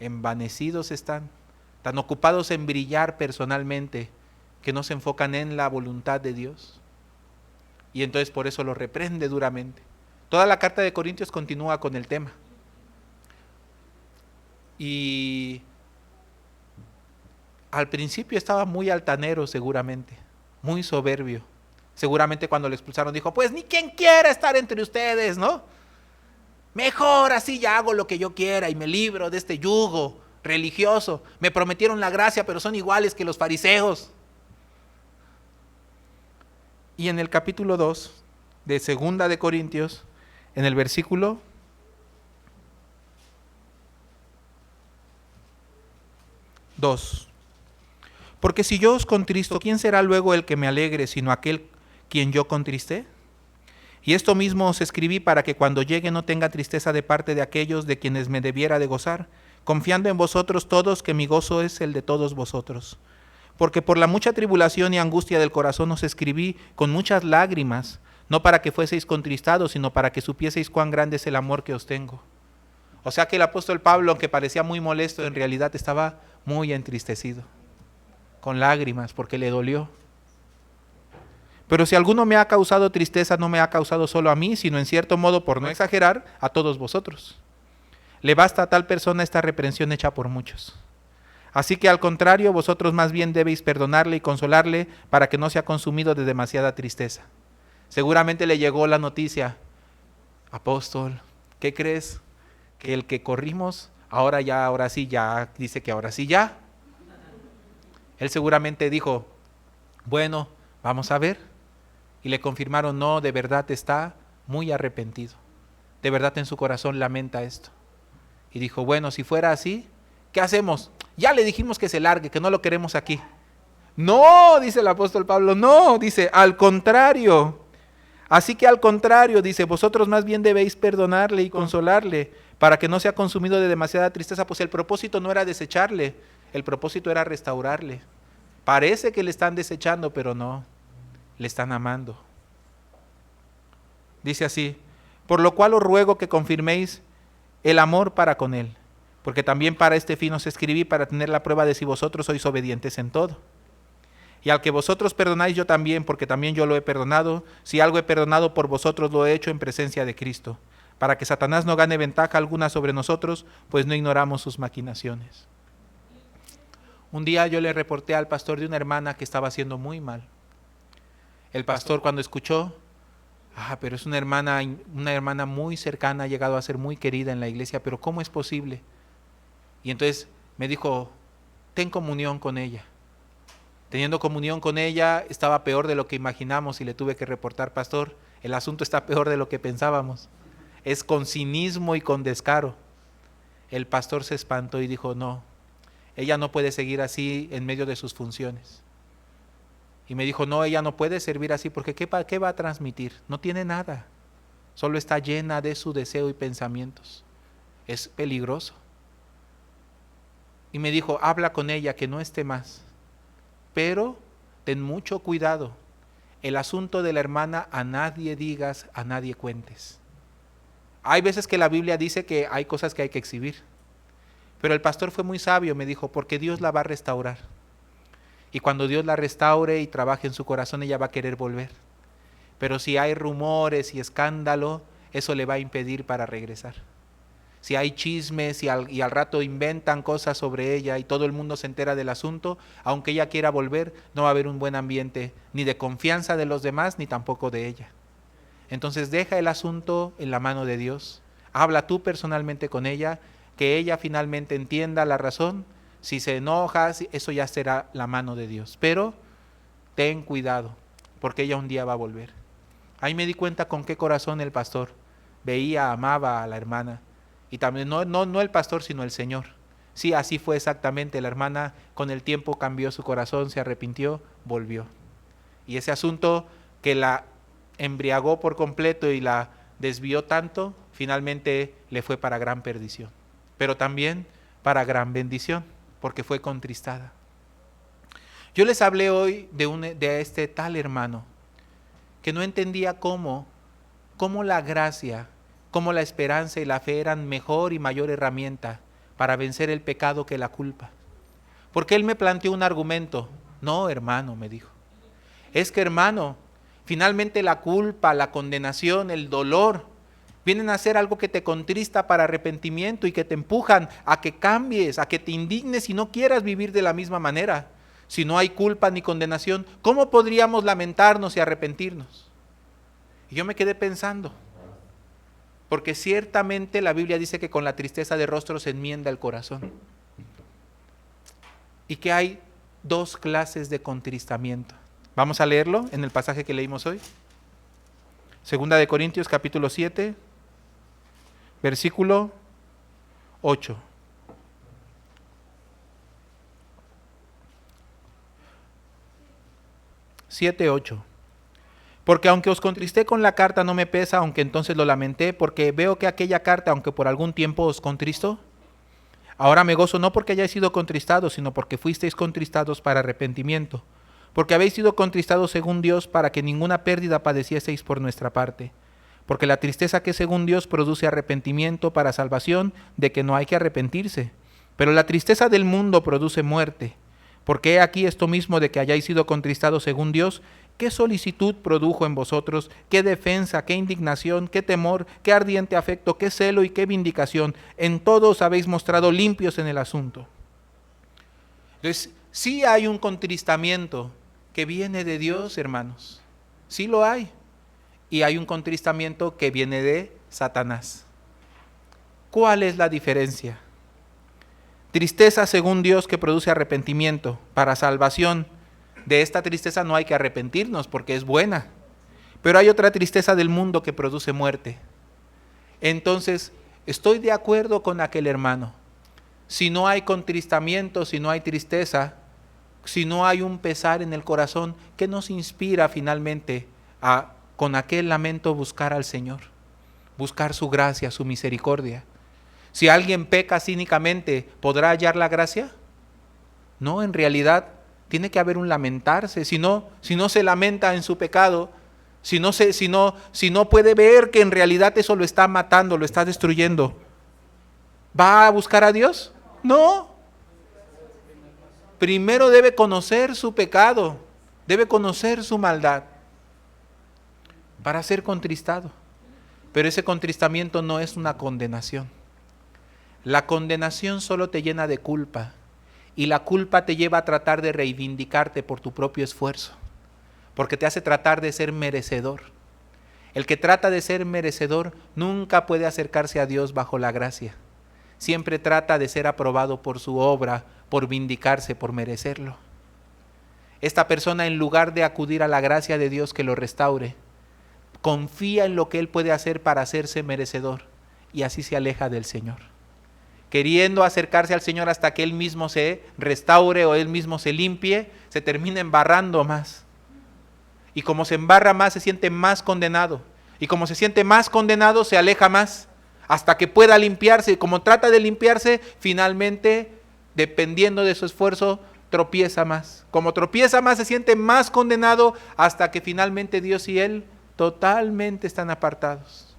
Envanecidos están, tan ocupados en brillar personalmente, que no se enfocan en la voluntad de Dios. Y entonces por eso lo reprende duramente. Toda la carta de Corintios continúa con el tema. Y al principio estaba muy altanero seguramente, muy soberbio. Seguramente cuando lo expulsaron dijo, pues ni quien quiera estar entre ustedes, ¿no? Mejor así ya hago lo que yo quiera y me libro de este yugo religioso. Me prometieron la gracia, pero son iguales que los fariseos. Y en el capítulo 2 de Segunda de Corintios, en el versículo 2. Porque si yo os contristo, ¿quién será luego el que me alegre, sino aquel quien yo contristé? Y esto mismo os escribí para que cuando llegue no tenga tristeza de parte de aquellos de quienes me debiera de gozar, confiando en vosotros todos que mi gozo es el de todos vosotros. Porque por la mucha tribulación y angustia del corazón os escribí con muchas lágrimas, no para que fueseis contristados, sino para que supieseis cuán grande es el amor que os tengo. O sea que el apóstol Pablo, aunque parecía muy molesto, en realidad estaba muy entristecido, con lágrimas, porque le dolió. Pero si alguno me ha causado tristeza, no me ha causado solo a mí, sino en cierto modo, por no exagerar, a todos vosotros. Le basta a tal persona esta reprensión hecha por muchos. Así que al contrario, vosotros más bien debéis perdonarle y consolarle para que no sea consumido de demasiada tristeza. Seguramente le llegó la noticia, apóstol, ¿qué crees? Que el que corrimos, ahora sí ya, dice que ahora sí ya. Él seguramente dijo, bueno, vamos a ver. Y le confirmaron, no, de verdad está muy arrepentido. De verdad en su corazón lamenta esto. Y dijo, bueno, si fuera así, ¿qué hacemos? Ya le dijimos que se largue, que no lo queremos aquí. No, dice el apóstol Pablo, no, dice, al contrario. Así que al contrario, dice, vosotros más bien debéis perdonarle y consolarle, para que no sea consumido de demasiada tristeza, pues el propósito no era desecharle, el propósito era restaurarle. Parece que le están desechando, pero no, le están amando. Dice así, por lo cual os ruego que confirméis el amor para con él, porque también para este fin os escribí, para tener la prueba de si vosotros sois obedientes en todo. Y al que vosotros perdonáis yo también, porque también yo lo he perdonado, si algo he perdonado por vosotros lo he hecho en presencia de Cristo, para que Satanás no gane ventaja alguna sobre nosotros, pues no ignoramos sus maquinaciones. Un día yo le reporté al pastor de una hermana que estaba haciendo muy mal. El pastor cuando escuchó, pero es una hermana muy cercana, ha llegado a ser muy querida en la iglesia, pero ¿cómo es posible? Y entonces me dijo, ten comunión con ella. Teniendo comunión con ella, estaba peor de lo que imaginamos y le tuve que reportar, pastor, el asunto está peor de lo que pensábamos. Es con cinismo y con descaro. El pastor se espantó y dijo, no, ella no puede seguir así en medio de sus funciones. Y me dijo, no, ella no puede servir así porque ¿qué va a transmitir? No tiene nada, solo está llena de su deseo y pensamientos. Es peligroso. Y me dijo, habla con ella que no esté más, pero ten mucho cuidado. El asunto de la hermana a nadie digas, a nadie cuentes. Hay veces que la Biblia dice que hay cosas que hay que exhibir, pero el pastor fue muy sabio, me dijo, porque Dios la va a restaurar. Y cuando Dios la restaure y trabaje en su corazón, ella va a querer volver. Pero si hay rumores y escándalo, eso le va a impedir para regresar. Si hay chismes y al rato inventan cosas sobre ella y todo el mundo se entera del asunto, aunque ella quiera volver, no va a haber un buen ambiente ni de confianza de los demás ni tampoco de ella. Entonces deja el asunto en la mano de Dios. Habla tú personalmente con ella, que ella finalmente entienda la razón. Si se enoja, eso ya será la mano de Dios. Pero ten cuidado, porque ella un día va a volver. Ahí me di cuenta con qué corazón el pastor veía, amaba a la hermana. Y también no el pastor, sino el Señor. Sí, así fue exactamente. La hermana con el tiempo cambió su corazón, se arrepintió, volvió. Y ese asunto que la embriagó por completo y la desvió tanto, finalmente le fue para gran perdición. Pero también para gran bendición, porque fue contristada. Yo les hablé hoy de este tal hermano que no entendía cómo la gracia, cómo la esperanza y la fe eran mejor y mayor herramienta para vencer el pecado que la culpa. Porque él me planteó un argumento. No, hermano, me dijo. Es que, hermano, finalmente la culpa, la condenación, el dolor vienen a hacer algo que te contrista para arrepentimiento y que te empujan a que cambies, a que te indignes y no quieras vivir de la misma manera. Si no hay culpa ni condenación, ¿cómo podríamos lamentarnos y arrepentirnos? Y yo me quedé pensando, porque ciertamente la Biblia dice que con la tristeza de rostro se enmienda el corazón. Y que hay dos clases de contristamiento. Vamos a leerlo en el pasaje que leímos hoy. Segunda de Corintios capítulo 7, versículo 8. Siete, 8. Porque aunque os contristé con la carta no me pesa, aunque entonces lo lamenté, porque veo que aquella carta, aunque por algún tiempo os contristó, ahora me gozo no porque hayáis sido contristados, sino porque fuisteis contristados para arrepentimiento, porque habéis sido contristados según Dios para que ninguna pérdida padecieseis por nuestra parte. Porque la tristeza que según Dios produce arrepentimiento para salvación, de que no hay que arrepentirse. Pero la tristeza del mundo produce muerte. Porque he aquí esto mismo de que hayáis sido contristados según Dios, qué solicitud produjo en vosotros, qué defensa, qué indignación, qué temor, qué ardiente afecto, qué celo y qué vindicación. En todo os habéis mostrado limpios en el asunto. Entonces, sí hay un contristamiento que viene de Dios, hermanos. Sí lo hay. Y hay un contristamiento que viene de Satanás. ¿Cuál es la diferencia? Tristeza según Dios que produce arrepentimiento para salvación. De esta tristeza no hay que arrepentirnos porque es buena. Pero hay otra tristeza del mundo que produce muerte. Entonces, estoy de acuerdo con aquel hermano. Si no hay contristamiento, si no hay tristeza, si no hay un pesar en el corazón, ¿qué nos inspira finalmente a, con aquel lamento, buscar al Señor? Buscar su gracia, su misericordia. Si alguien peca cínicamente, ¿podrá hallar la gracia? No, en realidad tiene que haber un lamentarse. Si no se lamenta en su pecado, si no puede ver que en realidad eso lo está matando, lo está destruyendo, ¿va a buscar a Dios? No. Primero debe conocer su pecado, debe conocer su maldad para ser contristado. Pero ese contristamiento no es una condenación. La condenación solo te llena de culpa y la culpa te lleva a tratar de reivindicarte por tu propio esfuerzo, porque te hace tratar de ser merecedor. El que trata de ser merecedor nunca puede acercarse a Dios bajo la gracia. Siempre trata de ser aprobado por su obra, por vindicarse, por merecerlo. Esta persona, en lugar de acudir a la gracia de Dios que lo restaure, confía en lo que Él puede hacer para hacerse merecedor y así se aleja del Señor. Queriendo acercarse al Señor hasta que Él mismo se restaure o Él mismo se limpie, se termina embarrando más. Y como se embarra más, se siente más condenado. Y como se siente más condenado, se aleja más hasta que pueda limpiarse. Y como trata de limpiarse, finalmente, dependiendo de su esfuerzo, tropieza más. Como tropieza más, se siente más condenado hasta que finalmente Dios y Él totalmente están apartados.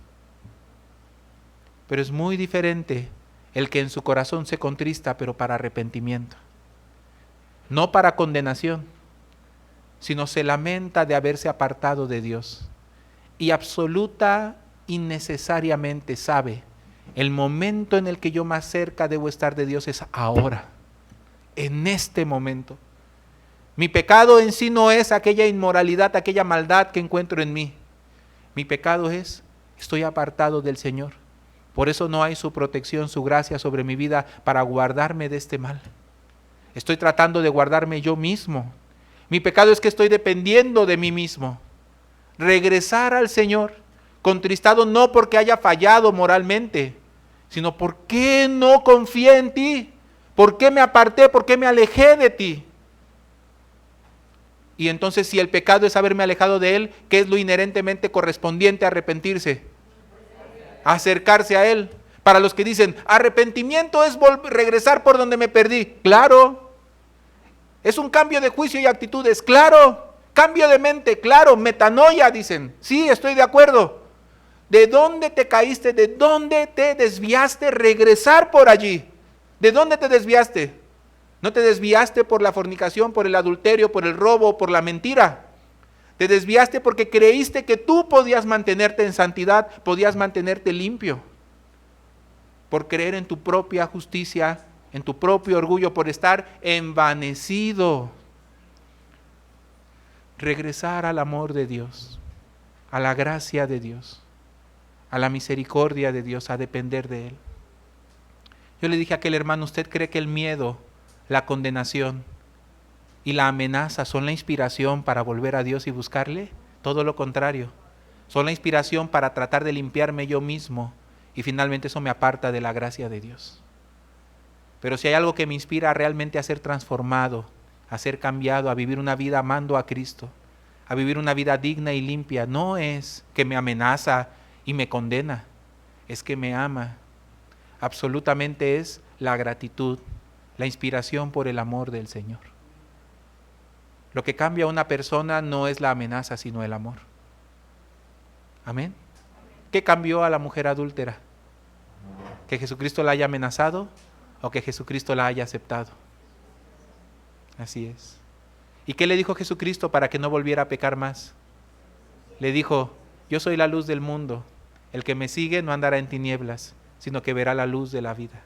Pero es muy diferente el que en su corazón se contrista, pero para arrepentimiento. No para condenación, sino se lamenta de haberse apartado de Dios. Y absoluta y necesariamente sabe, el momento en el que yo más cerca debo estar de Dios es ahora, en este momento. Mi pecado en sí no es aquella inmoralidad, aquella maldad que encuentro en mí. Mi pecado es, estoy apartado del Señor. Por eso no hay su protección, su gracia sobre mi vida para guardarme de este mal. Estoy tratando de guardarme yo mismo. Mi pecado es que estoy dependiendo de mí mismo. Regresar al Señor, contristado no porque haya fallado moralmente, sino porque no confié en ti. ¿Por qué me aparté? ¿Por qué me alejé de ti? Y entonces, si el pecado es haberme alejado de Él, ¿qué es lo inherentemente correspondiente a arrepentirse? Acercarse a Él. Para los que dicen, arrepentimiento es regresar por donde me perdí. Claro. Es un cambio de juicio y actitudes. Claro. Cambio de mente. Claro. Metanoia, dicen. Sí, estoy de acuerdo. ¿De dónde te caíste? ¿De dónde te desviaste? Regresar por allí. ¿De dónde te desviaste? No te desviaste por la fornicación, por el adulterio, por el robo, por la mentira. Te desviaste porque creíste que tú podías mantenerte en santidad, podías mantenerte limpio. Por creer en tu propia justicia, en tu propio orgullo, por estar envanecido. Regresar al amor de Dios, a la gracia de Dios, a la misericordia de Dios, a depender de Él. Yo le dije a aquel hermano, ¿usted cree que el miedo, la condenación y la amenaza son la inspiración para volver a Dios y buscarle? Todo lo contrario, son la inspiración para tratar de limpiarme yo mismo y finalmente eso me aparta de la gracia de Dios. Pero si hay algo que me inspira realmente a ser transformado, a ser cambiado, a vivir una vida amando a Cristo, a vivir una vida digna y limpia, no es que me amenaza y me condena, es que me ama. Absolutamente es la gratitud, la inspiración por el amor del Señor. Lo que cambia a una persona no es la amenaza, sino el amor. Amén. ¿Qué cambió a la mujer adúltera? ¿Que Jesucristo la haya amenazado o que Jesucristo la haya aceptado? Así es. ¿Y qué le dijo Jesucristo para que no volviera a pecar más? Le dijo, yo soy la luz del mundo. El que me sigue no andará en tinieblas, sino que verá la luz de la vida.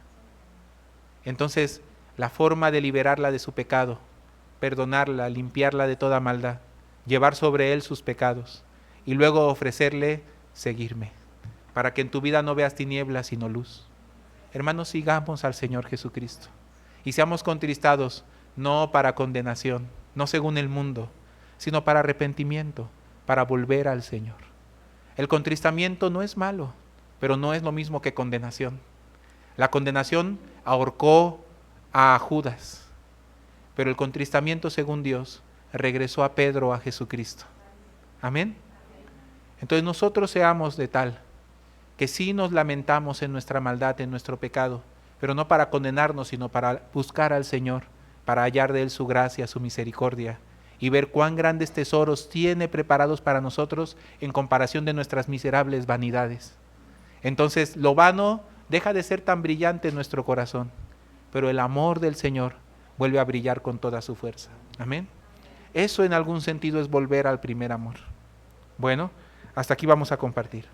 Entonces, la forma de liberarla de su pecado, perdonarla, limpiarla de toda maldad, llevar sobre él sus pecados y luego ofrecerle seguirme, para que en tu vida no veas tinieblas sino luz. Hermanos, sigamos al Señor Jesucristo y seamos contristados, no para condenación, no según el mundo, sino para arrepentimiento, para volver al Señor. El contristamiento no es malo, pero no es lo mismo que condenación. La condenación ahorcó a Judas, pero el contristamiento, según Dios, regresó a Pedro a Jesucristo. Amén. Entonces nosotros seamos de tal que sí nos lamentamos en nuestra maldad, en nuestro pecado, pero no para condenarnos, sino para buscar al Señor, para hallar de Él su gracia, su misericordia, y ver cuán grandes tesoros tiene preparados para nosotros en comparación de nuestras miserables vanidades. Entonces lo vano deja de ser tan brillante en nuestro corazón, pero el amor del Señor vuelve a brillar con toda su fuerza. Amén. Eso en algún sentido es volver al primer amor. Bueno, hasta aquí vamos a compartir.